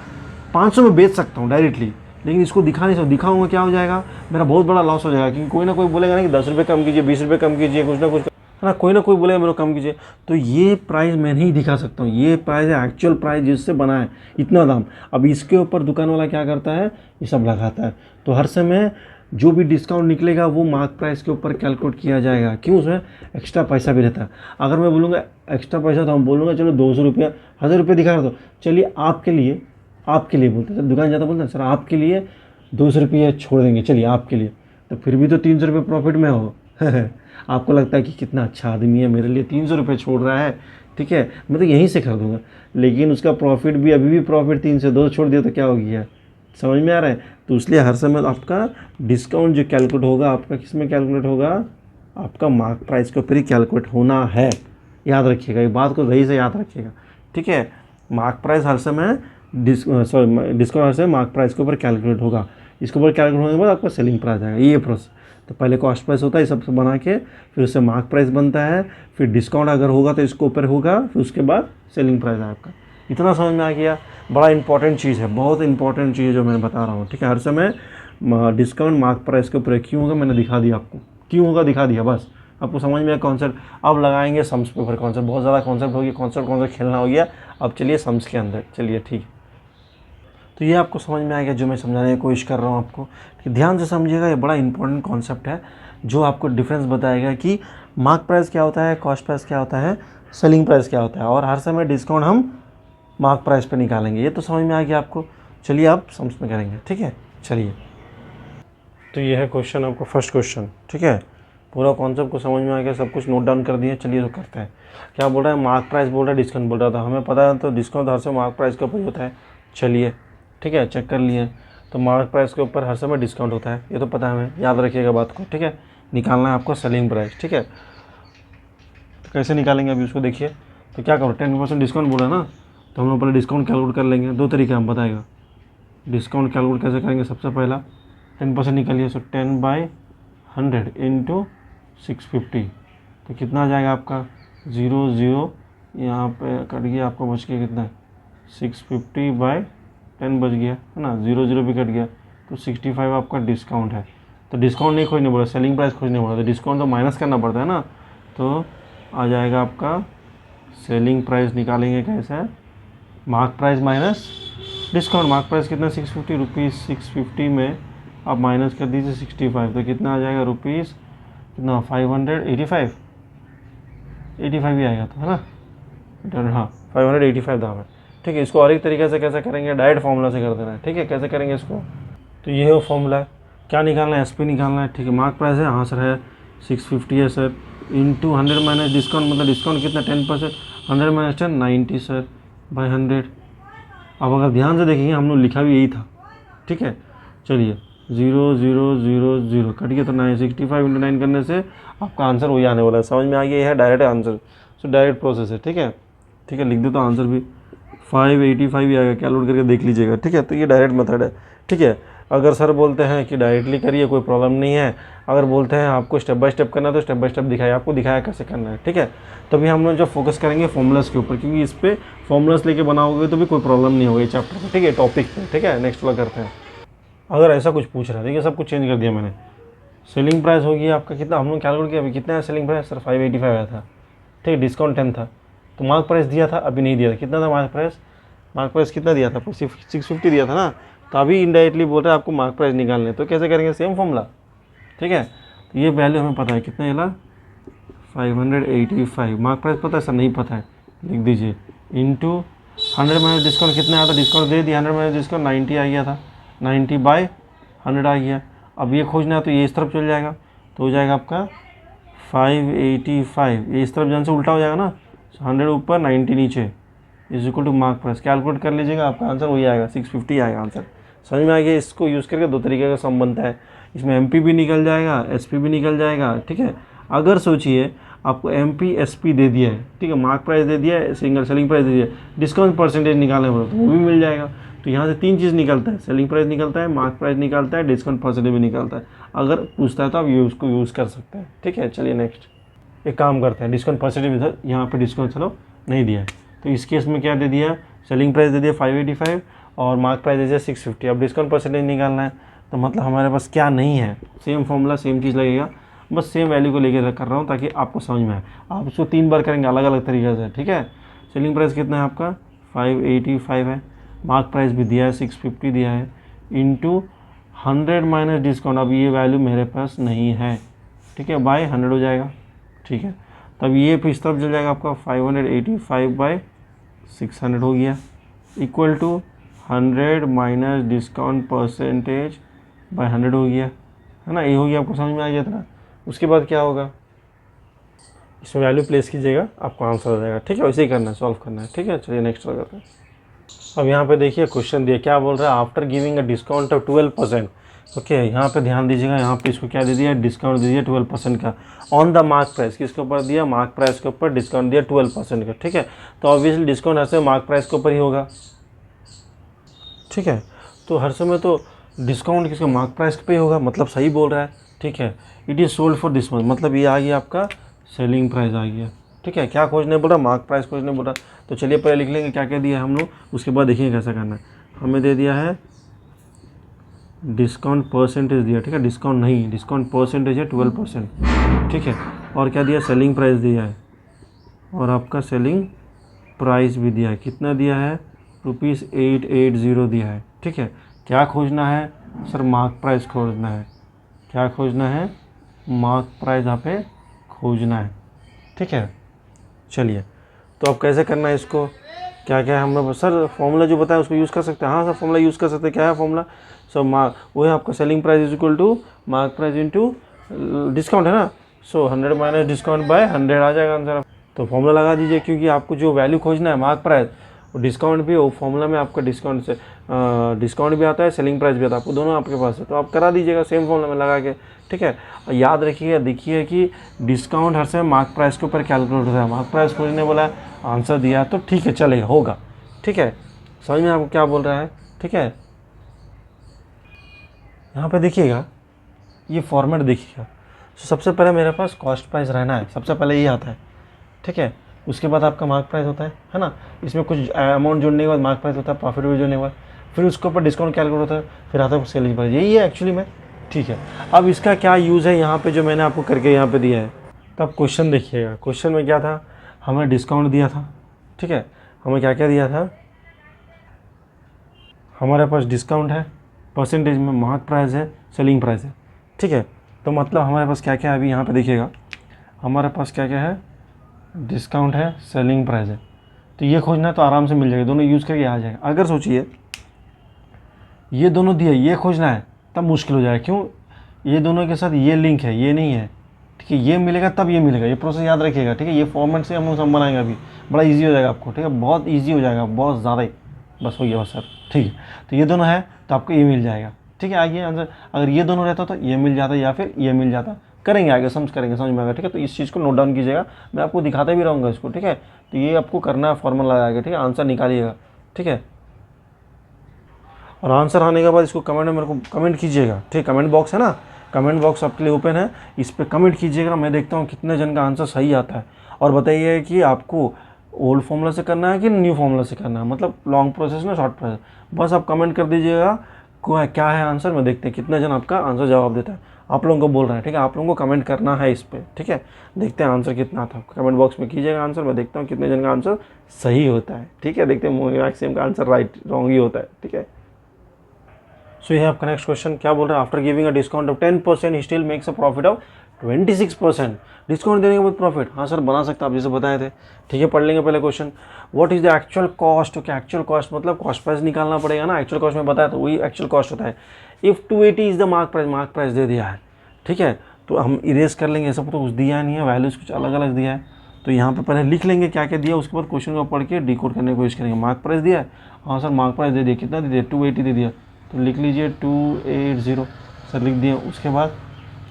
500 में बेच सकता हूँ डायरेक्टली, लेकिन इसको दिखा नहीं सकता, दिखाऊंगा क्या हो जाएगा, मेरा बहुत बड़ा लॉस हो जाएगा, क्योंकि कोई ना कोई बोलेगा ना कि 10 रुपये कम कीजिए, 20 रुपये कम कीजिए, कुछ ना कुछ, है ना, कोई ना कोई बोलेगा मेरे को कम कीजिए। तो ये प्राइस मैं नहीं दिखा सकता हूँ, ये प्राइस है एक्चुअल प्राइस जिससे बना है इतना दाम। अब इसके ऊपर दुकान वाला क्या करता है, ये सब लगाता है। तो हर समय जो भी डिस्काउंट निकलेगा वो मार्क प्राइस के ऊपर कैलकुलेट किया जाएगा, क्यों, उसमें एक्स्ट्रा पैसा भी रहता है। अगर मैं बोलूँगा एक्स्ट्रा पैसा, तो हम बोलूँगा चलो 200 रुपया, 1000 रुपये दिखा रहा, तो चलिए आपके लिए बोलते हैं, दुकान जाता बोलते हैं सर आपके लिए 200 रुपये छोड़ देंगे, चलिए आपके लिए, तो फिर भी तो 300 रुपये प्रॉफिट में हो। आपको लगता है कि कितना अच्छा आदमी है, मेरे लिए 300 रुपये छोड़ रहा है, ठीक है, मैं तो यहीं से खरीदूँगा, लेकिन उसका प्रॉफिट भी अभी भी प्रॉफिट 3 से 2 छोड़ दिया तो क्या हो गया, समझ में आ रहा है। तो इसलिए हर समय आपका डिस्काउंट जो कैलकुलेट होगा, आपका किस में कैलकुलेट होगा, आपका मार्क प्राइस के ऊपर ही कैलकुलेट होना है। याद रखिएगा, ये बात को सही से याद रखिएगा, ठीक है। मार्क प्राइस हर समय डिस्काउंट हर समय मार्क प्राइस के ऊपर कैलकुलेट होगा। इसके ऊपर कैलकुलेट होने के बाद आपका सेलिंग प्राइस आएगा, ये प्रोसेस। तो पहले कॉस्ट प्राइस होता है, सब बना के फिर उससे मार्क प्राइस बनता है, फिर डिस्काउंट अगर होगा तो इसके ऊपर होगा, फिर उसके बाद सेलिंग प्राइस है आपका। इतना समझ में आ गया। बड़ा इंपॉर्टेंट चीज़ है, बहुत इंपॉर्टेंट चीज़ है जो मैं बता रहा हूँ, ठीक है। हर समय डिस्काउंट मार्क प्राइस के ऊपर क्यों होगा, मैंने दिखा दिया आपको, क्यों होगा दिखा दिया, बस आपको समझ में कॉन्सेप्ट। अब लगाएंगे सम्स पे ऊपर कॉन्सेप्ट, बहुत ज़्यादा कॉन्सेप्ट हो गया, कॉन्सेप्ट खेलना हो गया। अब चलिए सम्स के अंदर, चलिए ठीक। तो ये आपको समझ में आ गया जो मैं समझाने की कोशिश कर रहा हूँ आपको, ध्यान से समझिएगा। ये बड़ा इंपॉर्टेंट कॉन्सेप्ट है जो आपको डिफरेंस बताएगा कि मार्क प्राइस क्या होता है, कॉस्ट प्राइस क्या होता है, सेलिंग प्राइस क्या होता है, और हर समय डिस्काउंट हम मार्क प्राइस पे निकालेंगे। ये तो समझ में आ गया आपको। चलिए आप सम्स में करेंगे, ठीक है। चलिए, तो ये है क्वेश्चन, आपको फर्स्ट क्वेश्चन, ठीक है। पूरा कॉन्सेप्ट को समझ में आ गया, सब कुछ नोट डाउन कर दिया। चलिए तो करते हैं। क्या बोल रहा है, मार्क प्राइस बोल रहा है, डिस्काउंट बोल रहा था, हमें पता है तो डिस्काउंट हर समय मार्क प्राइस के ऊपर होता है। चलिए ठीक है, चेक कर लिए। तो मार्क प्राइस के ऊपर हर समय डिस्काउंट होता है, ये तो पता है हमें, याद रखिएगा बात को, ठीक है। निकालना है आपको सेलिंग प्राइस, ठीक है। तो कैसे निकालेंगे अभी उसको देखिए। तो क्या करो, 10% डिस्काउंट बोला ना, तो हम लोग पहले डिस्काउंट कैलकुलेट कर लेंगे। दो तरीके हम बताएगा डिस्काउंट कैलकुलेट कैसे करेंगे। सबसे पहला 10% निकालिए, सो 10/100 इंटू 650, तो कितना आ जाएगा आपका 0 यहाँ पे कट गया, आपको बच गया कितना 650/10 बच गया, है ना, 0 भी कट गया, तो 65 आपका डिस्काउंट है। तो डिस्काउंट नहीं खोजने पड़ा, सेलिंग प्राइस खोजने पड़ा, तो डिस्काउंट तो माइनस करना पड़ता है ना। तो आ जाएगा आपका सेलिंग प्राइस, निकालेंगे कैसे, mark price minus discount. Mark price कितना 650 रुपीज़, 650 में आप माइनस कर दीजिए 65, तो कितना आ जाएगा रुपीज़, कितना 585 ही आएगा, तो है ना, हाँ 585 दाम है, ठीक है। इसको और एक तरीके से कैसे करेंगे, डायरेक्ट फॉर्मूला से कर देना है, ठीक है। कैसे करेंगे इसको, तो ये है वो फॉर्मूला है। क्या निकालना है, एसपी निकालना है, ठीक है। मार्क प्राइस है, हाँ सर है 650 है सर, इंटू 100 माइनस डिस्काउंट, मतलब डिस्काउंट कितना 10%, 100 माइनस 10 90 सर बाई 100। अब अगर ध्यान से देखेंगे हम लोग लिखा भी यही था, ठीक है। चलिए 0 कट गया, तो 965 इंटू 9 करने से आपका आंसर वही आने वाला है। समझ में आ गया, यह है direct answer, so direct process है, ठीक है। ठीक है, लिख दे तो आंसर भी 585 ही आएगा, कैलकुलेट करके देख लीजिएगा, ठीक है। तो ये डायरेक्ट मेथड है, ठीक है। अगर सर बोलते हैं कि डायरेक्टली करिए, कोई प्रॉब्लम नहीं है। अगर बोलते हैं आपको स्टेप बाय स्टेप करना है, तो स्टेप बाय स्टेप दिखाया, आपको दिखाया कैसे करना है, ठीक है। तभी हम लोग जो फोकस करेंगे फॉर्मूलास के ऊपर, क्योंकि इस पर फॉर्मूलास लेके बनाओगे तो भी कोई प्रॉब्लम नहीं होगी चैप्टर में, ठीक है, टॉपिक पे, ठीक है। नेक्स्ट वाला करते हैं। अगर ऐसा कुछ पूछ रहा है, देखिए सब कुछ चेंज कर दिया मैंने। सेलिंग प्राइस होगी आपका कितना, हम लोग कैलकुलेट किया, अभी कितना है सेलिंग प्राइस सर 585 आया था, ठीक है। डिस्काउंट 10 था, तो मार्क प्राइस दिया था, अभी नहीं दिया था, कितना था मार्क प्राइस कितना दिया था, 650 दिया था ना। तो अभी इनडायरेक्टली बोल रहे हैं आपको मार्क प्राइस निकालने, तो कैसे करेंगे, सेम फॉर्मूला, ठीक है। तो ये वैल्यू हमें पता है कितना है, 585। मार्क प्राइस पता है सर, नहीं पता है, लिख दीजिए, इंटू 100 माइनस डिस्काउंट कितना आया था, डिस्काउंट दे दिया, 100 माइनस डिस्काउंट 90 आ गया था, 90/100 आ गया। अब ये खोजना है तो ये इस तरफ चल जाएगा, तो हो जाएगा आपका 585, ये इस तरफ जाने से उल्टा हो जाएगा ना, 100 ऊपर 90 नीचे, is equal to mark price. Calculate कर लीजिएगा, आपका आंसर वही आएगा, 650 आएगा आंसर। समझ में आ गया। इसको यूज़ करके दो तरीके का सम बनता है, इसमें एमपी भी निकल जाएगा, एसपी भी निकल जाएगा, ठीक है। अगर सोचिए आपको MPSP दे दिया है, ठीक है, मार्क प्राइस दे दिया है, सिंगल सेलिंग प्राइस दे दिया है, डिस्काउंट परसेंटेज निकालने बोला तो वो भी मिल जाएगा। तो यहाँ से 3 चीज़ निकलता है, सेलिंग प्राइस निकलता है, मार्क प्राइस निकलता है, डिस्काउंट परसेंटेज भी निकलता है। अगर पूछता है तो आप ये उसको यूज़ कर सकते हैं, ठीक है। चलिए नेक्स्ट एक काम करते हैं, डिस्काउंट परसेंटेज इधर यहाँ पे डिस्काउंट चलो नहीं दिया है, तो इस केस में क्या दे दिया, सेलिंग प्राइस दे दिया 585 और मार्क प्राइस दे दिया 650। अब डिस्काउंट परसेंटेज निकालना है, तो मतलब हमारे पास क्या नहीं है, सेम फॉर्मूला सेम चीज़ लगेगा, बस सेम वैल्यू को लेकर कर रहा हूँ ताकि आपको समझ में आए। आप उसको 3 बार करेंगे अलग अलग तरीके से, ठीक है। सेलिंग प्राइस कितना है आपका 585 है, मार्क प्राइस भी दिया है 650 दिया है, इंटू 100 माइनस डिस्काउंट, अब ये वैल्यू मेरे पास नहीं है, ठीक है, बाय 100 हो जाएगा, ठीक है। तब ये फिर इस तरफ चल जाएगा आपका 585 बाय 600 हो गया, equal to 100 minus discount percentage by 100 हो गया, है ना। ये हो गया, आपको समझ में आ गया इतना। उसके बाद क्या होगा, इसमें वैल्यू प्लेस कीजिएगा, आपको आंसर हो जाएगा, ठीक है। वैसे ही करना है, सॉल्व करना है, ठीक है। चलिए नेक्स्ट करते हैं। अब यहाँ पे देखिए क्वेश्चन दिया, क्या बोल रहा है, after giving a discount of 12%, okay, यहाँ पे ध्यान दीजिएगा, यहाँ पे इसको क्या दे दिया, डिस्काउंट दे दिया 12% का ऑन द मार्क प्राइस, किसके ऊपर दिया, मार्क प्राइस के ऊपर डिस्काउंट दिया 12% का, ठीक है। तो ऑब्वियसली डिस्काउंट ऐसे मार्क प्राइस के ऊपर ही होगा, ठीक है। तो हर समय तो डिस्काउंट किसका, मार्क प्राइस पे ही होगा, मतलब सही बोल रहा है, ठीक है। It is sold for this month, मतलब ये आ गया आपका सेलिंग प्राइस आ गया, ठीक है। क्या खोजने बोल रहा, मार्क प्राइस खोजने बोल रहा। तो चलिए पहले लिख लेंगे क्या क्या दिया है हम लोग, उसके बाद देखिए कैसा करना है। हमें दे दिया है डिस्काउंट परसेंटेज दिया, ठीक है, डिस्काउंट नहीं, डिस्काउंट परसेंटेज है 12%, ठीक है। और क्या दिया, सेलिंग प्राइस दिया है, और आपका सेलिंग प्राइस भी दिया है, कितना दिया है, ₹880 दिया है, ठीक है। क्या खोजना है सर, मार्क प्राइस खोजना है, क्या खोजना है, मार्क प्राइस यहाँ पे खोजना है, ठीक है। चलिए तो अब कैसे करना है इसको, क्या क्या है हम लोग, सर फॉर्मूला जो बताया उसको यूज़ कर सकते हैं, हाँ सर फॉर्मूला यूज़ कर सकते हैं, क्या है फॉर्मूला, सो वो है आपका selling price is equal to mark price into discount, है ना। सो 100 माइनस डिस्काउंट बाय 100 आ जाएगा आंसर। तो फॉर्मूला लगा दीजिए, क्योंकि आपको जो वैल्यू खोजना है मार्क प्राइस, और डिस्काउंट भी, वो फॉर्मूला में आपका डिस्काउंट से डिस्काउंट भी आता है, सेलिंग प्राइस भी आता है, आपको दोनों आपके पास है, तो आप करा दीजिएगा सेम फॉर्मूला में लगा के, ठीक है। और याद रखिएगा, देखिए कि डिस्काउंट हर समय मार्क प्राइस के ऊपर कैलकुलेट होता है, मार्क प्राइस खोजने बोला आंसर दिया तो ठीक है, चलेगा, होगा, ठीक है। समझ में आपको क्या बोल रहा है, ठीक है। यहाँ पे देखिएगा, ये फॉर्मेट देखिएगा, सबसे पहले मेरे पास कॉस्ट प्राइस रहना है, सबसे पहले ये आता है, ठीक है। उसके बाद आपका मार्क प्राइस होता है ना, इसमें कुछ अमाउंट जोड़ने के बाद मार्क प्राइस होता है, प्रॉफिट भी जोड़ने के बाद फिर उसके ऊपर डिस्काउंट कैलकुलेट होता है, फिर आता है सेलिंग प्राइस, यही है एक्चुअली में, ठीक है। अब इसका क्या यूज़ है यहाँ पे, जो मैंने आपको करके यहाँ पे दिया है। तब क्वेश्चन देखिएगा, क्वेश्चन में क्या था, हमें डिस्काउंट दिया था, ठीक है, हमें क्या क्या दिया था, हमारे पास डिस्काउंट है, परसेंटेज में मार्क प्राइस है, सेलिंग प्राइस है, ठीक है। तो मतलब हमारे पास क्या क्या है, अभी यहाँ पे देखिएगा हमारे पास क्या क्या है, डिस्काउंट है, सेलिंग प्राइस है, तो ये खोजना है तो आराम से मिल जाएगा, दोनों यूज़ करके आ जाएगा। अगर सोचिए ये दोनों दिए, ये खोजना है तब मुश्किल हो जाएगा, क्यों, ये दोनों के साथ ये लिंक है, ये नहीं है, ठीक है, ये मिलेगा तब ये मिलेगा, ये प्रोसेस याद रखिएगा, ठीक है। ये फॉर्मेट से हम लोग सब बनाएंगे, अभी बड़ा ईजी हो जाएगा आपको, ठीक है, बहुत ईजी हो जाएगा, बहुत ज़्यादा ही, बस हो गया बस सर, ठीक है। तो ये दोनों है तो आपको ये मिल जाएगा, ठीक है, आगे आंसर, अगर ये दोनों रहता तो ये मिल जाता या फिर ये मिल जाता, करेंगे आगे, समझ में आएगा, ठीक है। तो इस चीज़ को नोट डाउन कीजिएगा, मैं आपको दिखाता भी रहूँगा इसको, ठीक है। तो ये आपको करना है, फॉर्मूला लगाएगा, ठीक है, आंसर निकालिएगा, ठीक है। और आंसर आने के बाद इसको कमेंट में मेरे को कमेंट कीजिएगा, ठीक, कमेंट बॉक्स है ना, कमेंट बॉक्स आपके लिए ओपन है, इस पर कमेंट कीजिएगा, मैं देखता हूँ कितने जन का आंसर सही आता है। और बताइए कि आपको ओल्ड फॉर्मूला से करना है कि न्यू फॉर्मूला से करना है, मतलब लॉन्ग प्रोसेस ना शॉर्ट प्रोसेस, बस आप कमेंट कर दीजिएगा क्या है आंसर, मैं देखते हैं कितने जन आपका आंसर जवाब देता है। आप लोगों को बोल रहे हैं, ठीक है, आप लोगों को कमेंट करना है इस पर, ठीक है, देखते हैं आंसर कितना था, कमेंट बॉक्स में कीजिएगा आंसर, मैं देखता हूँ कितने जन का आंसर सही होता है, ठीक है। देखते हैं मैक्सिमम का आंसर राइट रॉन्ग ही होता है, ठीक है। सो ये आपका नेक्स्ट क्वेश्चन क्या बोल रहा है, after giving a discount of 10% he still makes a profit of 26%, discount देने के बाद प्रॉफिट, हाँ सर बना सकता, आप जैसे बताए थे, ठीक है। पढ़ लेंगे पहले question, what is the actual cost, okay, actual cost मतलब कॉस्ट प्राइस निकालना पड़ेगा ना, एक्चुअल कॉस्ट में बताया तो वही एक्चुअल कॉस्ट होता है। If 280 is the mark price दे दिया है, ठीक है, तो हम इरेज कर लेंगे, सब तो कुछ दिया नहीं है, वैल्यूज कुछ अलग अलग दिया है, तो यहाँ पे पहले लिख लेंगे क्या क्या दिया, उसके बाद क्वेश्चन को पढ़ के डिकोड करने की कोशिश करेंगे। मार्क प्राइस दिया है, हाँ सर मार्क प्राइस दे दिया, कितना दे दिया, 280 दे दिया, तो लिख लीजिए 280, सर लिख दिया। उसके बाद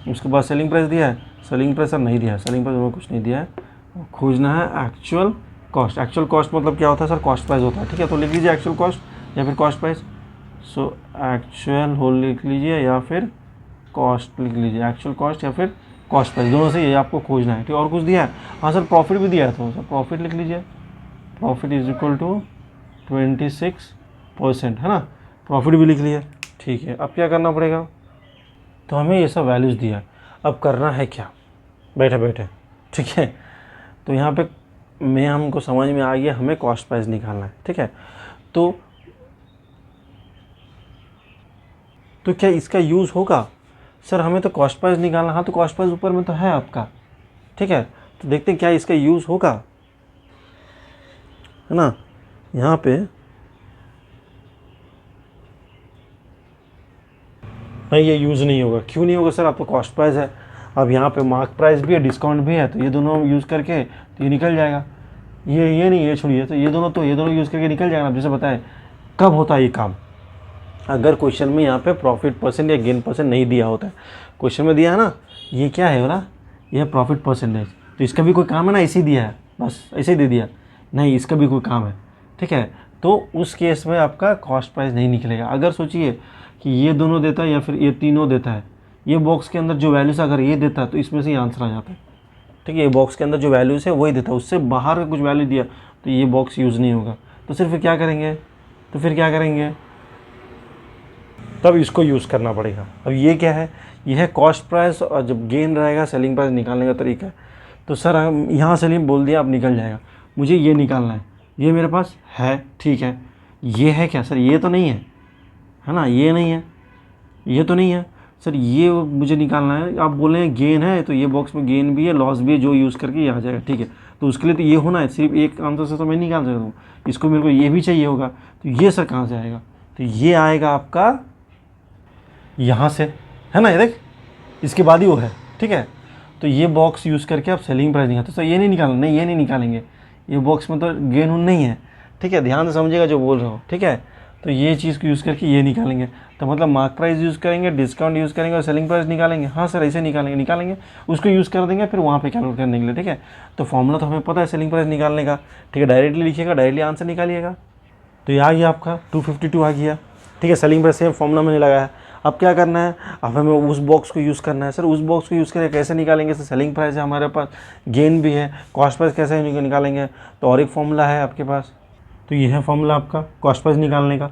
उसके बाद सेलिंग प्राइस दिया है, सेलिंग प्राइस सर नहीं दिया है, सेलिंग प्राइस में कुछ नहीं दिया है, खोजना है एक्चुअल कॉस्ट। एक्चुअल कॉस्ट मतलब क्या होता है सर, कॉस्ट प्राइस होता है, ठीक है। तो लिख लीजिए एक्चुअल कॉस्ट या फिर cost price. So actual whole लिख लीजिए या फिर कॉस्ट लिख लीजिए, एक्चुअल कॉस्ट या फिर कॉस्ट प्राइस, दोनों से ये आपको खोजना है, ठीक है। और कुछ दिया है, हाँ सर प्रॉफिट भी दिया है, तो सर प्रॉफिट लिख लीजिए, प्रॉफिट इज इक्वल टू 26%, है ना, प्रॉफिट भी लिख लिया, ठीक है। अब क्या करना पड़ेगा, तो हमें ये सब वैल्यूज़ दिया है, अब करना है क्या, बैठे बैठे, ठीक है। तो यहाँ पे मैं हमको समझ में आ गया, हमें कॉस्ट प्राइस निकालना है, ठीक है। तो क्या इसका यूज़ होगा, सर हमें तो कॉस्ट प्राइस निकालना, हाँ तो कॉस्ट प्राइस ऊपर में तो है आपका, ठीक है। तो देखते हैं क्या इसका यूज़ होगा, है ना। यहाँ पे नहीं, ये यूज़ नहीं होगा, क्यों नहीं होगा सर, आपको कॉस्ट प्राइस है, अब यहाँ पे मार्क प्राइस भी है, डिस्काउंट भी है, तो ये दोनों यूज़ करके तो ये निकल जाएगा, ये नहीं, ये छोड़िए, तो ये दोनों यूज़ करके निकल जाएगा। जैसे बताएं कब होता है ये काम, अगर क्वेश्चन में यहाँ पे प्रॉफिट परसेंट या गेन परसेंट नहीं दिया होता है, क्वेश्चन में दिया है ना, ये क्या है बोला, ये प्रॉफिट परसेंटेज, तो इसका भी कोई काम है ना, ऐसे ही दिया है, बस ऐसे ही दे दिया, नहीं इसका भी कोई काम है, ठीक है। तो उस केस में आपका कॉस्ट प्राइस नहीं निकलेगा। अगर सोचिए कि ये दोनों देता है या फिर ये तीनों देता है, ये बॉक्स के अंदर जो वैल्यूज़ अगर ये देता है तो इसमें से ही आंसर आ जाता है, ठीक है। ये बॉक्स के अंदर जो वैल्यूज़ है वही देता है, उससे बाहर का कुछ वैल्यू दिया तो ये बॉक्स यूज़ नहीं होगा। तो सिर्फ क्या करेंगे, तो फिर क्या करेंगे, तब इसको यूज़ करना पड़ेगा। अब ये क्या है, ये है कॉस्ट प्राइस, और जब गेन रहेगा सेलिंग प्राइस निकालने का तरीका है। तो सर हम यहाँ से बोल दिया अब निकल जाएगा, मुझे ये निकालना है, ये मेरे पास है, ठीक है। ये है क्या सर, ये तो नहीं है ना, ये नहीं है, ये तो नहीं है सर, ये मुझे निकालना है। आप बोल रहे हैं गेन है, तो ये बॉक्स में गेन भी है, लॉस भी है, जो यूज़ करके ये आ जाएगा, ठीक है। तो उसके लिए तो ये होना है, सिर्फ एक आंसर से तो मैं निकाल सकता हूँ, इसको मेरे को ये भी चाहिए होगा, तो ये सर कहाँ से आएगा, तो ये आएगा आपका यहाँ से, है ना, ये देख इसके बाद ही वो है, ठीक है। तो ये बॉक्स यूज़ करके आप सेलिंग प्राइस निकालते, तो ये नहीं निकालना, नहीं ये नहीं निकालेंगे, ये बॉक्स में तो गेन नहीं है, ठीक है, ध्यान से समझिएगा जो बोल रहा हूँ, ठीक है। तो ये चीज़ को यूज़ करके ये निकालेंगे, तो मतलब मार्क प्राइस यूज़ करेंगे, डिस्काउंट यूज़ करेंगे और सेलिंग प्राइस निकालेंगे, हाँ सर ऐसे निकालेंगे, उसको यूज़ कर देंगे फिर वहाँ पे कैलकुलेट करने के लिए, ठीक है। तो फॉर्मूला तो हमें पता है सेलिंग प्राइस निकालने का, ठीक है, डायरेक्टली लिखिएगा, डायरेक्टली आंसर निकालिएगा। तो ये आ गया आपका 252 आ गया, ठीक है। सेलिंग प्राइस सेम फॉर्मूला मैंने लगाया। अब क्या करना है, अब हमें उस बॉक्स को यूज़ करना है। सर उस बॉक्स को यूज़ करके कैसे निकालेंगे, सर सेलिंग प्राइस है हमारे पास, गेन भी है, कॉस्ट प्राइस कैसे निकालेंगे, तो और एक फॉर्मूला है आपके पास, तो ये है फॉर्मूला आपका कॉस्ट प्राइस निकालने का,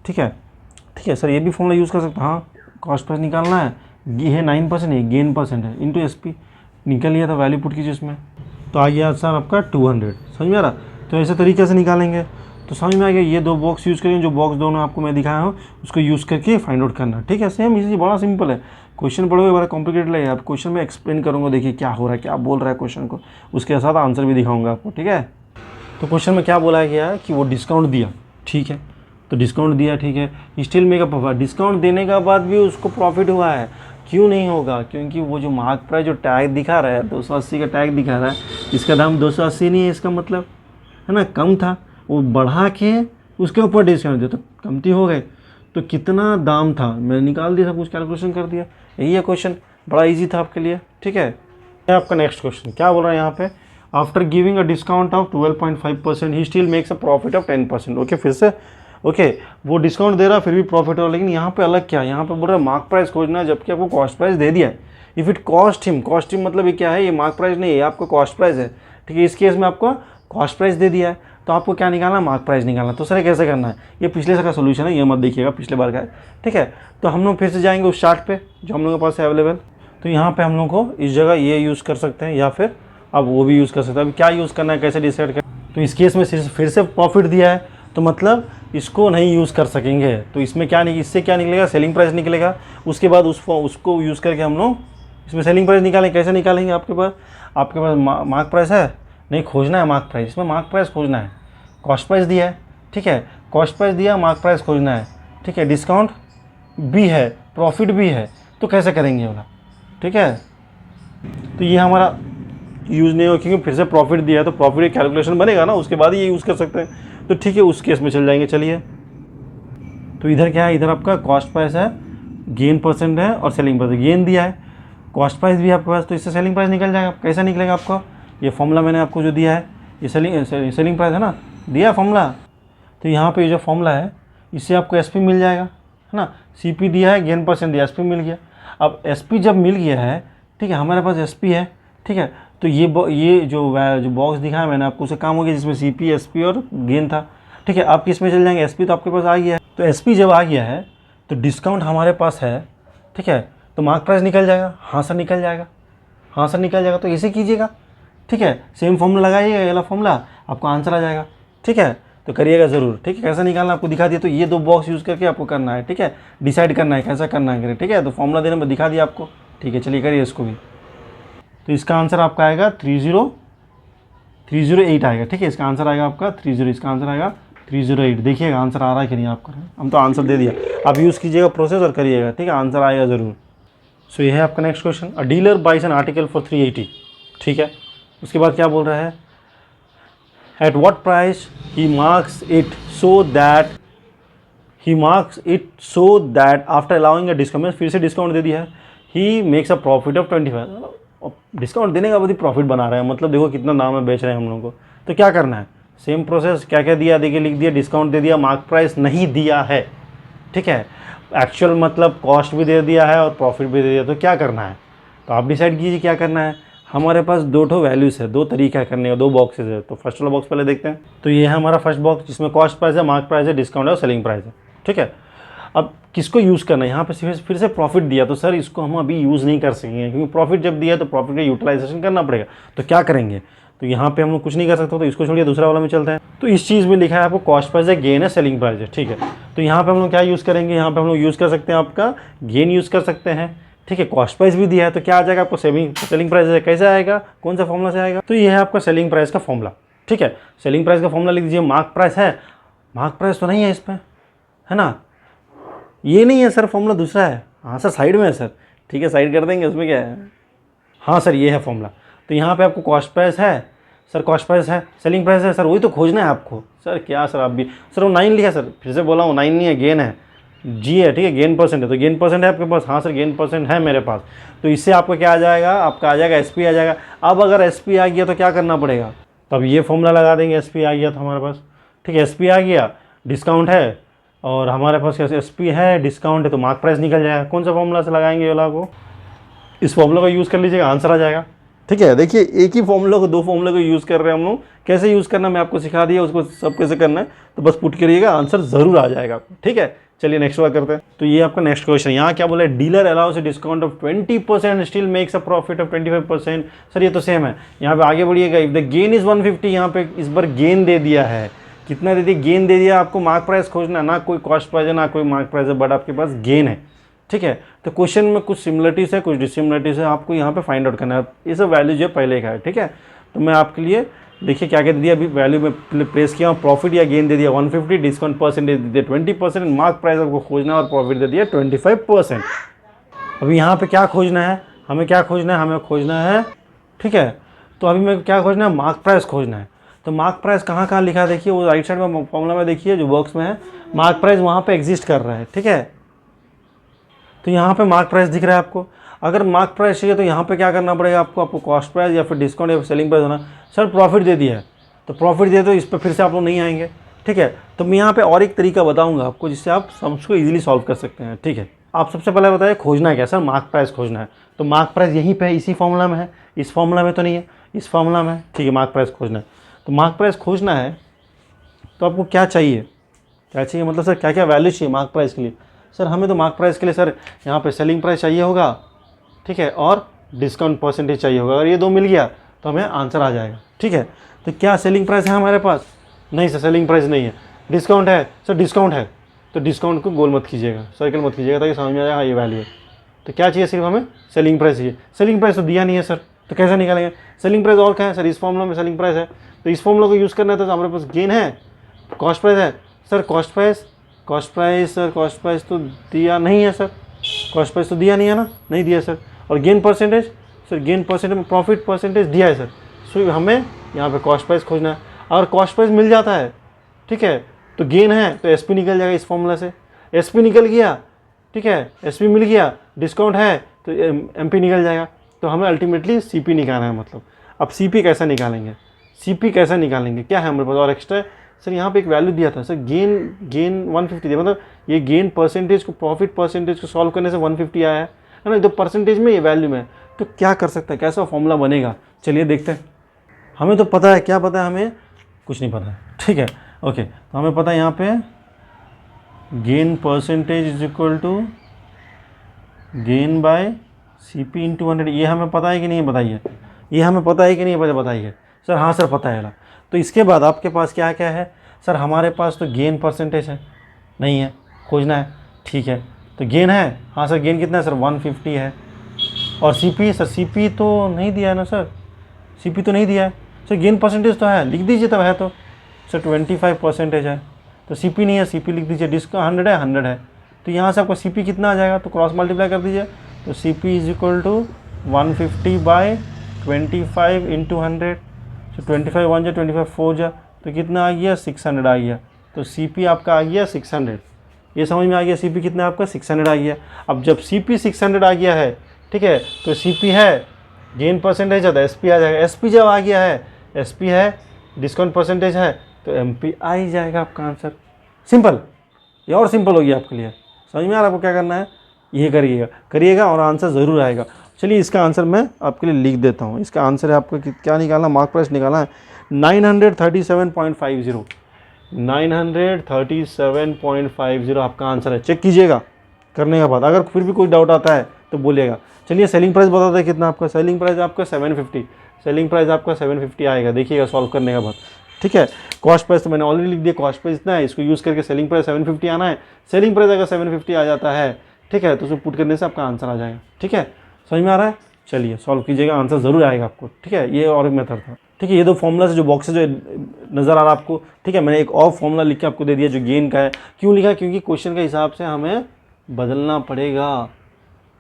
ठीक है सर ये भी फॉर्मूला यूज़ कर सकते हैं, हाँ कॉस्ट प्राइस निकालना है, ये है 9% है, गेन परसेंट है, इंटू SP निकल लिया था, वैल्यू पुट कीजिए इसमें, तो आ गया सर आपका 200, समझ में आ रहा। तो ऐसे तरीके से निकालेंगे, तो समझ में आ गया। ये दो बॉक्स यूज़ करेंगे, जो बॉक्स दोनों आपको मैं दिखाया हूँ उसको यूज़ करके फाइंड आउट करना, ठीक है। सेम इसी, बड़ा सिंपल है, क्वेश्चन पढ़ोगे बड़ा कॉम्प्लिकेटेड लगेगा, अब क्वेश्चन में एक्सप्लेन करूँगा, देखिए क्या हो रहा है, क्या बोल रहा है क्वेश्चन को, उसके साथ आंसर भी दिखाऊंगा आपको, ठीक है। तो क्वेश्चन में क्या बोला गया है कि वो डिस्काउंट दिया, ठीक है, तो डिस्काउंट दिया, ठीक है, स्टिल मेकअप हुआ, डिस्काउंट देने के बाद भी उसको प्रॉफिट हुआ है, क्यों नहीं होगा, क्योंकि वो जो मार्क प्राइस जो टैग दिखा रहा है 280 का टैग दिखा रहा है, इसका दाम 280 नहीं है, इसका मतलब है ना कम था, वो बढ़ा के उसके ऊपर डिस्काउंट दिया तो कमती हो गए। तो कितना दाम था मैंने निकाल दिया, सब कुछ कैलकुलेशन कर दिया, यही है क्वेश्चन, बड़ा इजी था आपके लिए, ठीक है। आपका नेक्स्ट क्वेश्चन क्या बोल रहा है यहाँ पे, after giving a discount of 12.5% he still makes a profit of 10%। Okay, फिर से ओके, वो डिस्काउंट दे रहा है फिर भी प्रॉफिट हो, लेकिन यहाँ पे अलग क्या है, यहाँ पे बोल रहा है मार्क प्राइस खोजना है, जबकि आपको कॉस्ट प्राइस दे दिया है। इफ़ इट कॉस्ट हिम मतलब ये क्या है, ये मार्क प्राइस नहीं है, आपको कॉस्ट प्राइस है, ठीक है। इस केस में आपको कॉस्ट प्राइस दे दिया है, तो आपको क्या निकालना, मार्क प्राइस निकालना। तो सर कैसे करना है, ये पिछले का सोल्यूशन है, ये मत देखिएगा, पिछले बार का है, ठीक है। तो हम लोग फिर से जाएंगे उस चार्ट पे जो हम लोगों के पास है अवेलेबल। तो यहाँ पे हम लोग को इस जगह ये यूज़ कर सकते हैं, या फिर अब वो भी यूज़ कर सकते हैं। अभी क्या यूज़ करना है, कैसे डिसाइड कर, तो इस केस में फिर से प्रॉफिट दिया है, तो मतलब इसको नहीं यूज़ कर सकेंगे। तो इसमें क्या नहीं, इससे क्या निकलेगा, सेलिंग प्राइस निकलेगा। उसके बाद उसको यूज़ करके हम लोग इसमें सेलिंग प्राइस निकालेंगे। कैसे निकालेंगे, आपके पास मार्क प्राइस है, नहीं खोजना है मार्क प्राइस, इसमें मार्क प्राइस खोजना है, कॉस्ट प्राइस दिया है, ठीक है, कॉस्ट प्राइस दिया, मार्क प्राइस खोजना है, ठीक है, डिस्काउंट भी है, प्रॉफिट भी है, तो कैसे करेंगे वाला, ठीक है। तो ये हमारा यूज़ नहीं हो, क्योंकि फिर से प्रॉफिट दिया है, तो प्रॉफिट कैलकुलेशन बनेगा ना, उसके बाद ये यूज़ कर सकते हैं। तो ठीक है, उस केस में चल जाएंगे, चलिए। तो इधर क्या है, इधर आपका कॉस्ट प्राइस है, गेन परसेंट है और सेलिंग प्राइस। गेन दिया है, कॉस्ट प्राइस भी आपके पास, तो इससे सेलिंग प्राइस निकल जाएगा। कैसा निकलेगा आपको, ये फॉर्मूला मैंने आपको जो दिया है, ये सेलिंग प्राइस है ना, दिया फॉर्मूला। तो यहाँ पे जो फॉर्मूला है इससे आपको एसपी मिल जाएगा, है ना। सीपी दिया है, गेन परसेंट दिया, एसपी मिल गया। अब एसपी जब मिल गया है, ठीक है, हमारे पास एसपी है, ठीक है, तो ये जो बॉक्स दिखाया मैंने आपको, उसे काम हो गया जिसमें सीपी, एसपी और गेन था, ठीक है। आप किस में चल जाएंगे, एसपी तो आपके पास आ गया है। तो एसपी जब आ गया है तो डिस्काउंट हमारे पास है, ठीक है, तो मार्क प्राइस निकल जाएगा। हाँ सर निकल जाएगा, हाँ सर निकल जाएगा। तो इसे कीजिएगा, ठीक है, सेम फॉर्मूला लगाइएगा, ये वाला फॉर्मूला, आपको आंसर आ जाएगा, ठीक है। तो करिएगा ज़रूर, ठीक है। कैसा निकालना आपको दिखा दिया, तो ये 2 बॉक्स यूज़ करके आपको करना है, ठीक है, डिसाइड करना है कैसा करना है, ठीक है। तो फॉर्मूला देने में दिखा दिया आपको, ठीक है। चलिए करिए इसको भी। तो इसका आंसर आपका आएगा 308 आएगा, ठीक है। इसका आंसर आएगा आपका 30, इसका आंसर आएगा 308। देखिएगा आंसर आ रहा है कि नहीं आपका, हम तो आंसर दे दिया, आप यूज़ कीजिएगा प्रोसेस और करिएगा, ठीक है, आंसर आएगा ज़रूर। सो ये है आपका next question. A dealer buys an article for 380, ठीक है। उसके बाद क्या बोल रहा है, at what price he marks it so that after allowing a discount, फिर से डिस्काउंट दे दिया है, he makes a profit of 25। Discount देने का बाद ही प्रॉफिट बना रहे हैं, मतलब देखो कितना दाम में बेच रहे हैं हम लोगों को। तो क्या करना है, सेम प्रोसेस, क्या क्या दिया, देखिए लिख दिया, डिस्काउंट दे दिया, मार्क प्राइस नहीं दिया है, ठीक है, एक्चुअल मतलब कॉस्ट भी दे दिया है और प्रॉफिट भी दे दिया। तो क्या करना है, तो आप डिसाइड कीजिए क्या करना है। हमारे पास 2 वैल्यूज़ है, 2 तरीका है करने का, 2 बॉक्सेस है। तो फर्स्ट वाला बॉक्स पहले देखते हैं। तो ये है हमारा फर्स्ट बॉक्स, जिसमें कॉस्ट प्राइस है, मार्क प्राइस है, डिस्काउंट है और सेलिंग प्राइस है, ठीक है। अब किसको यूज़ करना है, यहाँ पे फिर से प्रॉफिट दिया, तो सर इसको हम अभी यूज़ नहीं कर सकेंगे, क्योंकि प्रॉफिट जब दिया तो प्रॉफिट का यूटिलाइजेशन करना पड़ेगा। तो क्या करेंगे, तो यहाँ पे हम लोग कुछ नहीं कर सकते, तो इसको छोड़िए, दूसरा वाला में चलते हैं। तो इस चीज़ में लिखा है आपको कॉस्ट प्राइस है, गेन है, सेलिंग प्राइस है, ठीक है। तो यहाँ पे हम लोग क्या यूज़ करेंगे, यहाँ पे हम लोग यूज़ कर सकते हैं आपका गेन यूज़ कर सकते हैं, ठीक है। कॉस्ट प्राइस भी दिया है, तो क्या आ जाएगा आपको, सेलिंग प्राइस है। कैसे आएगा, कौन सा फॉर्मूला से आएगा, तो ये है आपका सेलिंग प्राइस का फॉर्मूला, ठीक है। सेलिंग प्राइस का फॉर्मूला लिख दीजिए। मार्क प्राइस है, मार्क प्राइस तो नहीं है इसमें, है ना, ये नहीं है सर, फॉर्मूला दूसरा है। हाँ सर साइड में है सर, ठीक है, साइड कर देंगे, उसमें क्या है। हाँ सर ये है फॉर्मूला। तो यहाँ पे आपको कॉस्ट प्राइस है सर, कॉस्ट प्राइस है, सेलिंग प्राइस है सर, वही तो खोजना है आपको। सर क्या सर आप भी, सर वो 9 लिखा, सर फिर से बोला हूँ 9 नहीं है, गेन है, जी है, ठीक है, गेन परसेंट है। तो गेन परसेंट है आपके पास, हाँ सर गेन परसेंट है मेरे पास। तो इससे आपका क्या आ जाएगा, आपका आ जाएगा एसपी आ जाएगा। अब अगर एसपी आ गया तो क्या करना पड़ेगा, तब ये फॉर्मूला लगा देंगे, एसपी आ गया तो हमारे पास, ठीक है, एसपी आ गया, डिस्काउंट है और हमारे पास कैसे एसपी है, डिस्काउंट है, तो मार्क प्राइस निकल जाएगा। कौन सा फॉर्मूला से लगाएंगे वाला को, इस फॉर्मूला का यूज़ कर लीजिएगा, आंसर आ जाएगा, ठीक है। देखिए एक ही फॉर्मूला को 2 फॉर्मूला को यूज़ कर रहे हैं हम लोग, कैसे यूज़ करना मैं आपको सिखा दिया, उसको सब कैसे करना है, तो बस पुट करिएगा, आंसर ज़रूर आ जाएगा, ठीक है। चलिए नेक्स्ट वाला करते हैं। तो ये आपका नेक्स्ट क्वेश्चन, यहाँ क्या बोला है, dealer allow us a discount of 20% still makes a profit of 25%। Sir ये तो सेम है, यहाँ पे आगे बढ़िएगा, इफ द गेन इज 150, यहाँ पे इस बार गेन दे दिया है, कितना दे दिया, गेन दे दिया। आपको मार्क प्राइस खोजना, ना कोई कॉस्ट प्राइस है ना कोई मार्क प्राइस है, बट आपके पास गेन है, ठीक है। तो क्वेश्चन में कुछ सिमिलरिटीज है, कुछ डिसिमिलरिटीज है, आपको यहाँ पे फाइंड आउट करना है। ये सब वैल्यू जो पहले का है, ठीक है। तो मैं आपके लिए देखिए क्या क्या दे दिया, अभी वैल्यू में प्लेस किया, प्रॉफिट या गेन दे दिया 150, डिस्काउंट परसेंटेज दे दिया 20%, मार्क प्राइस आपको खोजना है और प्रॉफिट दे दिया 25%। अभी यहाँ पे क्या खोजना है, हमें क्या खोजना है, हमें खोजना है, ठीक है। तो अभी मैं क्या खोजना है, मार्क प्राइस खोजना है। तो मार्क प्राइस कहाँ कहाँ लिखा है, देखिए वो राइट साइड में फॉर्मूला में देखिए जो बॉक्स में है, मार्क प्राइस वहाँ पे एग्जिस्ट कर रहा है, ठीक है। तो यहाँ पे मार्क प्राइस दिख रहा है आपको। अगर मार्क प्राइस चाहिए तो यहाँ पे क्या करना पड़ेगा आपको कॉस्ट प्राइस या फिर डिस्काउंट या फिर सेलिंग प्राइस होना। सर प्रॉफिट दे दिया है, तो प्रॉफिट दे दो, इस पर फिर से आप लोग नहीं आएंगे, ठीक है। तो मैं यहाँ पे और एक तरीका बताऊँगा आपको, जिससे आप सम्स को ईजिली सॉल्व कर सकते हैं, ठीक है। आप सबसे पहले बताइए खोजना है क्या, सर मार्क प्राइस खोजना है। तो मार्क प्राइस यहीं पे है, इसी फॉर्मूला में है, इस फॉर्मूला में तो नहीं है, इस फॉर्मूला में है, ठीक है। मार्क प्राइस खोजना है, तो मार्क प्राइस खोजना है तो आपको क्या चाहिए, क्या चाहिए मतलब सर क्या क्या वैल्यू चाहिए मार्क प्राइस के लिए। सर हमें तो मार्क प्राइस के लिए सर यहाँ पे सेलिंग प्राइस चाहिए होगा, ठीक है, और डिस्काउंट परसेंटेज चाहिए होगा। अगर ये 2 मिल गया तो हमें आंसर आ जाएगा, ठीक है। तो क्या सेलिंग प्राइस है हमारे पास, नहीं सर सेलिंग प्राइस नहीं है। डिस्काउंट है सर, डिस्काउंट है, तो डिस्काउंट को गोल मत कीजिएगा, सर्कल मत कीजिएगा, ताकि समझ में आ जाएगा ये वैल्यू है। तो क्या चाहिए, सिर्फ हमें सेलिंग प्राइस चाहिए। सेलिंग प्राइस तो दिया नहीं है सर, तो कैसे निकालेंगे सेलिंग प्राइस, और क्या है सर, इस फॉर्मूला में सेलिंग प्राइस है, तो इस फॉर्मूला को यूज़ करना है। तो हमारे पास गेन है, कॉस्ट प्राइस है, sir cost price sir cost price तो दिया नहीं है सर, कॉस्ट प्राइस तो दिया नहीं है ना, नहीं दिया सर। और gain percentage, sir gain percentage में प्रॉफिट परसेंटेज दिया है सर। सो हमें यहाँ पे कॉस्ट प्राइस खोजना है, और कॉस्ट प्राइस मिल जाता है, ठीक है, तो गेन है तो एसपी निकल जाएगा इस फॉर्मूला से, एसपी निकल गया, ठीक है, एसपी मिल गया, डिस्काउंट है तो MP निकल जाएगा। तो हमें अल्टीमेटली CP निकालना है। मतलब अब CP कैसा निकालेंगे, CP कैसा निकालेंगे, क्या है हमारे पास और एक्स्ट्रा। सर यहाँ पे एक वैल्यू दिया था सर, गेन 150 दिया, मतलब ये गेन परसेंटेज को, प्रॉफिट परसेंटेज को सॉल्व करने से 150 आया है ना, तो परसेंटेज में ये वैल्यू में। तो क्या कर सकता है, कैसा फॉर्मूला बनेगा, चलिए देखते हैं। हमें तो पता है, क्या पता है हमें, कुछ नहीं पता है, ठीक है। ओके, तो हमें पता है यहाँ पे gain percentage is equal to gain by CP into 100। ये हमें पता है कि नहीं, बताइए, ये हमें पता है कि नहीं, बताइए सर। हाँ सर पता है। तो इसके बाद आपके पास क्या क्या है सर, हमारे पास तो गेन परसेंटेज है, नहीं है, खोजना है, ठीक है। तो गेन है, हाँ सर गेन कितना है सर, 150 है। और CP सर, CP तो नहीं दिया है ना सर, CP तो नहीं दिया है सर। गेन परसेंटेज तो है, लिख दीजिए तब है तो सर 25% है। तो CP नहीं है, CP लिख दीजिए। डिस्क 100 है, 100 है। तो यहाँ से आपको CP कितना आ जाएगा, तो क्रॉस मल्टीप्लाई कर दीजिए। तो CP is equal to 150 by 25 into 100। तो 25 1 जा 25 4 जा, तो कितना आ गया, 600 आ गया। तो CP आपका आ गया 600। ये समझ में आ गया, CP कितना आपका 600 आ गया। अब जब CP 600 आ गया है, ठीक है, तो CP है गेन परसेंटेज है, तो SP आ जाएगा। SP जब आ गया है, SP है, डिस्काउंट परसेंटेज है, तो MP आ ही जाएगा आपका आंसर। सिंपल, ये और सिंपल हो गया आपके लिए। समझ में आ रहा है आपको क्या करना है, ये करिएगा और आंसर ज़रूर आएगा। चलिए इसका आंसर मैं आपके लिए लिख देता हूँ। इसका आंसर है आपको क्या निकालना, मार्क प्राइस निकालना है 937.50। 937.50 आपका आंसर है। चेक कीजिएगा करने के बाद, अगर फिर भी कोई डाउट आता है तो बोलिएगा। चलिए सेलिंग प्राइस बता दें कितना आपका। सेलिंग प्राइस आपका 750, सेलिंग प्राइस आपका 750 आएगा, देखिएगा सॉल्व करने के बाद, ठीक है। कॉस्ट प्राइस तो मैंने ऑलरेडी लिख दिया, कॉस्ट प्राइस इतना है, इसको यूज़ करके सेलिंग प्राइस 750 आना है। सेलिंग प्राइस अगर 750 आ जाता है, ठीक है, तो उसको पुट करने से आपका आंसर आ जाएगा, ठीक है। समझ में आ रहा है, चलिए सॉल्व कीजिएगा, आंसर ज़रूर आएगा आपको, ठीक है। ये और एक मेथड था, ठीक है। ये दो फॉर्मूला से जो बॉक्स जो नज़र आ रहा है आपको, ठीक है, मैंने एक और फॉर्मूला लिख के आपको दे दिया जो गेन का है। क्यों लिखा, क्योंकि क्वेश्चन के हिसाब से हमें बदलना पड़ेगा,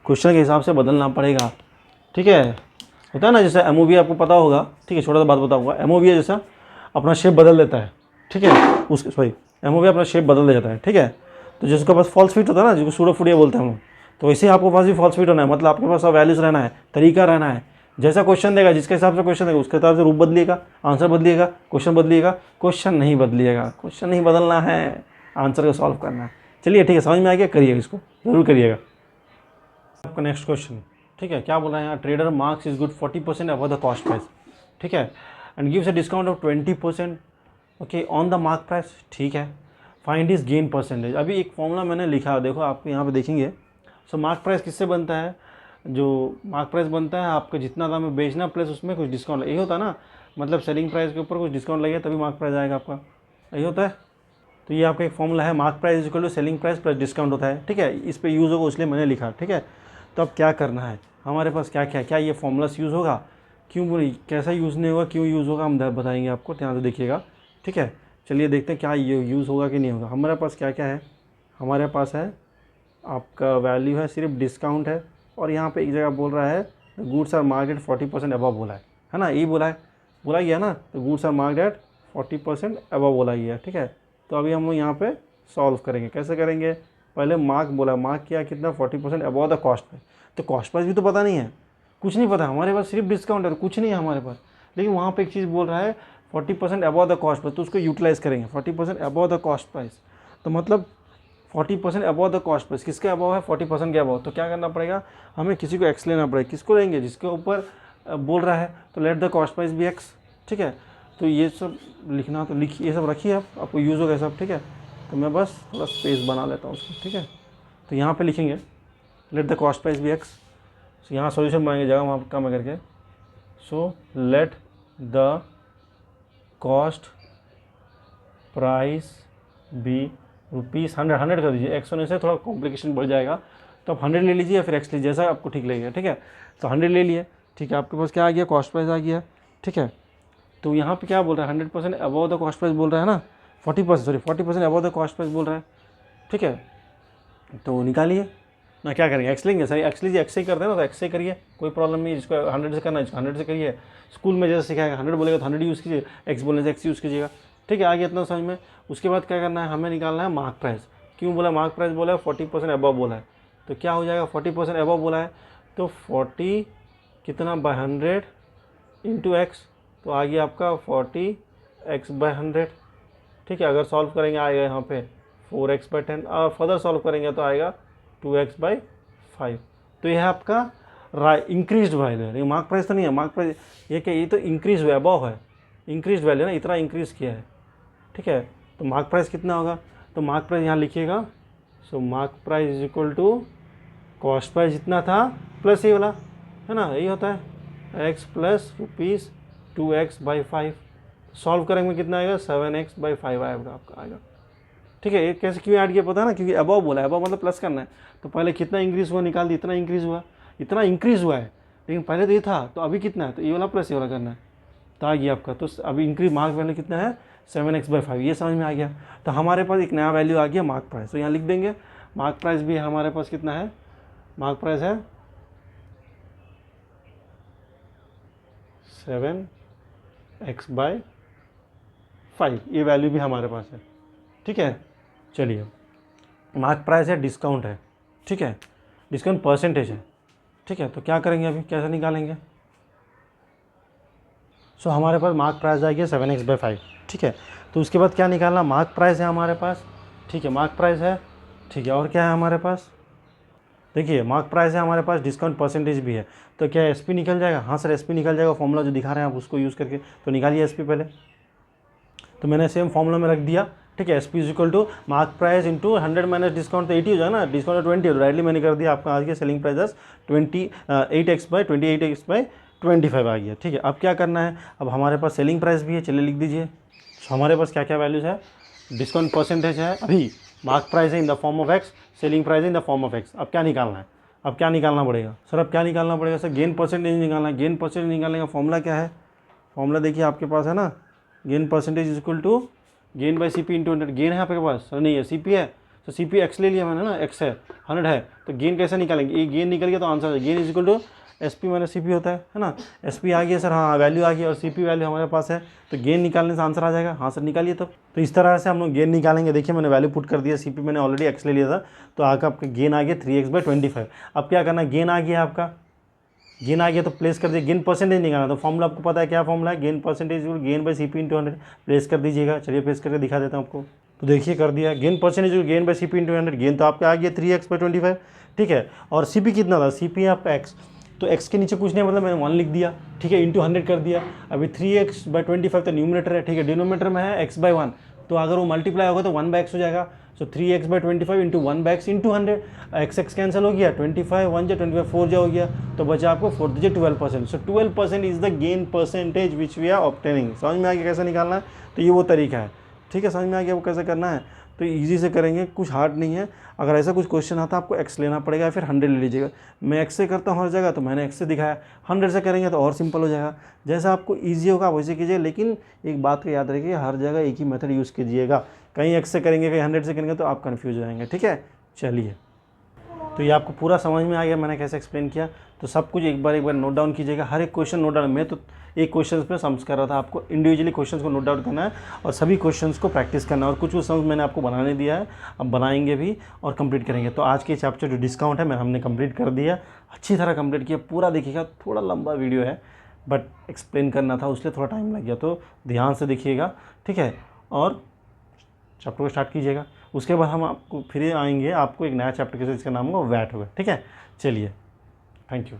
क्वेश्चन के हिसाब से बदलना पड़ेगा, ठीक है। होता है ना, जैसे MOV आपको पता होगा, ठीक है, छोटा सा बात बताऊंगा। MOV जैसा अपना शेप बदल देता है, ठीक है, उस सॉरी MOV अपना शेप बदल देता है, ठीक है। तो जिसके पास फॉल्स फिट होता है ना, जिसको सूडो फुट बोलते हैं हम लोग, तो वैसे ही आपके पास भी फॉल्स फिट होना है। मतलब आपके पास सब वैल्यूज रहना है, तरीका रहना है। जैसा क्वेश्चन देगा, जिसके हिसाब से क्वेश्चन देगा, उसके हिसाब से रूप बदलिएगा, आंसर बदलिएगा, क्वेश्चन बदलिएगा, क्वेश्चन नहीं बदलिएगा। क्वेश्चन नहीं बदलना है, आंसर को सॉल्व करना है। चलिए ठीक है, समझ में आ गया, करिएगा, इसको जरूर करिएगा। आपका नेक्स्ट क्वेश्चन, ठीक है, क्या बोला है यहाँ, trader marks is good 40% above the cost price, ठीक है, and gives a discount of 20% okay on the mark price, ठीक है। Find is gain percentage. अभी एक फॉर्मूला मैंने लिखा, देखो आप यहाँ पे देखेंगे। सो मार्क प्राइस किससे बनता है, जो मार्क प्राइस बनता है आपका जितना दाम में बेचना प्लस उसमें कुछ डिस्काउंट, यही होता है ना। मतलब सेलिंग प्राइस के ऊपर कुछ डिस्काउंट लगेगा तभी मार्क प्राइस आएगा आपका, यही होता है। तो ये आपका एक फॉर्मूला है, mark price is equal to selling price plus discount होता है, ठीक है। इस पर यूज़ होगा इसलिए मैंने लिखा, ठीक है। तो अब क्या करना है हमारे पास, क्या क्या क्या ये फॉर्मूलास यूज़ होगा, क्यों कैसा यूज़ नहीं होगा, क्यों यूज़ होगा, हम बताएंगे आपको, ध्यान से देखिएगा, ठीक है। चलिए देखते हैं क्या ये यूज़ होगा कि नहीं होगा। हमारे पास क्या क्या है, हमारे पास है आपका वैल्यू है, सिर्फ डिस्काउंट है, और यहाँ पे एक जगह बोल रहा है गुड्स आर मार्केट 40% अबव बोला है ना, यही बोला गया ना। तो गुड्स आर मार्केट 40% अबव बोला गया, ठीक है। तो अभी हम लोग यहाँ पे सॉल्व करेंगे, कैसे करेंगे, पहले मार्क बोला, मार्क किया कितना 40% अबव द कॉस्ट प्राइस। तो कॉस्ट प्राइस भी तो पता नहीं है, कुछ नहीं पता हमारे पास, सिर्फ डिस्काउंट है, कुछ नहीं है हमारे पास। लेकिन वहाँ पे एक चीज़ बोल रहा है 40% अबव द कॉस्ट प्राइस, तो उसको यूटिलाइज़ करेंगे। 40% अबव द कॉस्ट प्राइस, तो मतलब 40% अबव द कॉस्ट प्राइस, किसके अबव है, 40% के अबव। तो क्या करना पड़ेगा, हमें किसी को एक्स लेना पड़ेगा। किसको लेंगे, जिसके ऊपर बोल रहा है। तो let the cost price be x, ठीक है। तो ये सब लिखना, तो लिखिए, ये सब रखिए आप, आपको यूज़ होगा सब, ठीक है। तो मैं बस थोड़ा स्पेस बना लेता हूँ उसको, ठीक है। तो यहाँ पे लिखेंगे let the cost price be x. यहाँ सॉल्यूशन बनाएंगे जगह वहाँ कम करके। So let the cost price be rupees 100 कर दीजिए। एक्स होने से थोड़ा कॉम्प्लिकेशन बढ़ जाएगा, तो आप 100 ले लीजिए या फिर एक्स लीजिए, जैसा आपको ठीक लगेगा, ठीक है। तो 100 ले लिए, ठीक है। आपके पास क्या आ गया, कॉस्ट प्राइस आ गया, ठीक है। तो यहाँ पे क्या बोल रहा है, 100% अबव द कॉस्ट प्राइस बोल रहा है ना, 40% अबव द कॉस्ट प्राइस बोल रहा है, ठीक है। तो निकालिए ना, क्या करेंगे, एक्स लेंगे, सही एक्स लीजिए, एक्स से ही करते हैं ना, तो एक्स से करिए, कोई प्रॉब्लम नहीं। जिसको 100 से करना है जिसको 100 से करिए। स्कूल में जैसे सिखाएगा 100 बोलेगा तो 100 यूज़ कीजिए, एक्स बोलने से एक्स यूज़ कीजिएगा, ठीक है। आगे इतना समझ में। उसके बाद क्या करना है, हमें निकालना है मार्क प्राइस। क्यों बोला मार्क प्राइस बोला है, 40% अबव बोला है, तो क्या हो जाएगा, 40% अबव बोला है तो 40 कितना बाय 100 इंटू एक्स, तो आ गया आपका 40x/100। ठीक है, अगर सॉल्व करेंगे आएगा यहाँ पे 4x/10, और फर्दर सॉल्व करेंगे तो आएगा 2x/5। तो यह है आपका इंक्रीज वैल्यू है, ये मार्क प्राइस तो नहीं है। मार्क प्राइस ये क्या, ये तो इंक्रीज हुआ है, अबव है, इंक्रीज वैल्यू ना, इतना इंक्रीज किया है। ठीक है, तो मार्क प्राइस कितना होगा, तो मार्क प्राइस यहाँ लिखिएगा। So mark price is equal to cost price जितना था प्लस ये वाला, है ना, यही होता है x प्लस ₹2x/5। सॉल्व करेंगे कितना आएगा, 7x/5 आएगा आपका आएगा। ठीक है, ये कैसे क्यों ऐड किया पता है ना, क्योंकि अबव बोला है, अबव मतलब प्लस करना है। तो पहले कितना इंक्रीज हुआ निकाल दी, इतना इंक्रीज हुआ, इतना इंक्रीज हुआ है, लेकिन पहले तो ये था, तो अभी कितना है, तो ये वाला प्लस ये वाला करना है, तो आ गया आपका। तो अभी इंक्रीज मार्क वैल्यू कितना है, 7x/5, ये समझ में आ गया। तो हमारे पास एक नया वैल्यू आ गया मार्क प्राइस, तो यहाँ लिख देंगे मार्क प्राइस भी हमारे पास कितना है, मार्क प्राइस है 7x/5, ये वैल्यू भी हमारे पास है। ठीक है, चलिए मार्क प्राइस है, डिस्काउंट है। ठीक है, डिस्काउंट परसेंटेज है। ठीक है, तो क्या करेंगे अभी, कैसे निकालेंगे। सो हमारे पास मार्क प्राइस आ गया 7x/5। ठीक है, तो उसके बाद क्या निकालना, मार्क प्राइस है हमारे पास। ठीक है, मार्क प्राइस है। ठीक है, और क्या है हमारे पास, देखिए मार्क प्राइस है हमारे पास, डिस्काउंट परसेंटेज भी है। तो क्या एसपी निकल जाएगा, हाँ सर एसपी निकल जाएगा, फॉर्मूला जो दिखा रहे हैं आप उसको यूज़ करके। तो निकालिए एसपी पहले, तो मैंने सेम फॉर्मूला में रख दिया। ठीक है, SP is equal to mark price into 100 minus discount, तो 80 हो जाएगा ना, डिस्काउंट 20 हो, राइटली मैंने कर दिया आपका आज के सेलिंग प्राइस 28x/25 आ गया। ठीक है, अब क्या करना है, अब हमारे पास सेलिंग प्राइस भी है, चलिए लिख दीजिए। तो हमारे पास क्या क्या वैल्यूज़ है, डिस्काउंट परसेंटेज है, अभी मार्क प्राइस है in the form of X, selling price है in the form of X. अब क्या निकालना है, अब क्या निकालना पड़ेगा सर, अब क्या निकालना पड़ेगा सर, गेन परसेंटेज निकालना है। गेन परसेंटेज निकालने का फॉर्मूला क्या है, फॉर्मूला देखिए आपके पास है ना, gain percentage is equal to gain by CP into 100। Gain है आपके पास, सर नहीं है, CP है, तो CP एक्स ले लिया मैंने ना, एक्स है, 100 है, तो गेन कैसे निकालेंगे, ये गेन निकल गया तो आंसर है gain is equal to SP minus CP होता है ना। SP आ गया सर, हाँ वैल्यू आ गया, और CP वैल्यू हमारे पास है, तो गेन निकालने से आंसर आ जाएगा। हाँ सर निकालिए तब। तो इस तरह से हम लोग गेन निकालेंगे। देखिए मैंने वैल्यू पुट कर दिया, CP मैंने ऑलरेडी एक्स ले लिया था, तो आगे आपका गेन आ गया 3x/25। अब क्या करना है, गेन आ गया आपका, गेन आ गया तो प्लेस कर दिए, गेन परसेंटेज निकालना। तो फॉर्मूला आपको पता है क्या फॉर्मूला है, gain percentage gain by CP into 100, place कर दीजिएगा। चलिए प्लेस करके दिखा देता हूँ आपको। तो देखिए कर दिया, gain percentage gain by CP into 100, gain तो आपका आ गया 3x/25। ठीक है, और CP कितना था, CP है आपका x, तो x के नीचे कुछ नहीं मतलब मैंने 1 लिख दिया। ठीक है, इंटू 100 कर दिया। अभी 3x/25 तो न्यूमिनेटर है। ठीक है, डिनोमिनेटर में है x/1, तो अगर वो मल्टीप्लाई होगा तो 1/x हो जाएगा। सो 3x/25 into 1/x into 100, x cancel हो गया, 25 1 जा 25 4 जा हो गया, तो बचा आपको 4 दीजिए 12%। So 12% is the gain percentage which we are obtaining. समझ में आ गया कैसे निकालना है, तो ये वो तरीका है। ठीक है, समझ में आ गया वो कैसे करना है, तो ईजी से करेंगे, कुछ हार्ड नहीं है। अगर ऐसा कुछ क्वेश्चन आता है आपको x लेना पड़ेगा या फिर 100 ले लीजिएगा। मैं x से करता हूँ हर जगह, तो मैंने x से दिखाया। 100 से करेंगे तो और सिंपल हो जाएगा, जैसा आपको ईजी होगा वैसे कीजिए। लेकिन एक बात को याद रखिए, हर जगह एक ही मेथड यूज़ कीजिएगा। कहीं x से करेंगे कहीं 100 से करेंगे तो आप कन्फ्यूज हो जाएंगे। ठीक है, चलिए तो ये आपको पूरा समझ में आ गया मैंने कैसे एक्सप्लेन किया। तो सब कुछ एक बार नोट डाउन कीजिएगा, हर एक क्वेश्चन नोट डाउन। मैं तो एक क्वेश्चन पे समझ कर रहा था, आपको इंडिविजुअली क्वेश्चंस को नोट डाउन करना है और सभी क्वेश्चंस को प्रैक्टिस करना है। और कुछ कुछ समझ मैंने आपको बनाने दिया है, अब बनाएंगे भी और कंप्लीट करेंगे। तो आज के चैप्टर जो डिस्काउंट है हमने कंप्लीट कर दिया, अच्छी तरह कंप्लीट किया। पूरा देखिएगा, थोड़ा लंबा वीडियो है बट एक्सप्लेन करना था उसलिए थोड़ा टाइम लग गया, तो ध्यान से देखिएगा। ठीक है, और चैप्टर को स्टार्ट कीजिएगा। उसके बाद हम आपको फिर आएंगे, आपको एक नया चैप्टर के साथ, इसका नाम होगा वैट होगा। ठीक है, चलिए, थैंक यू।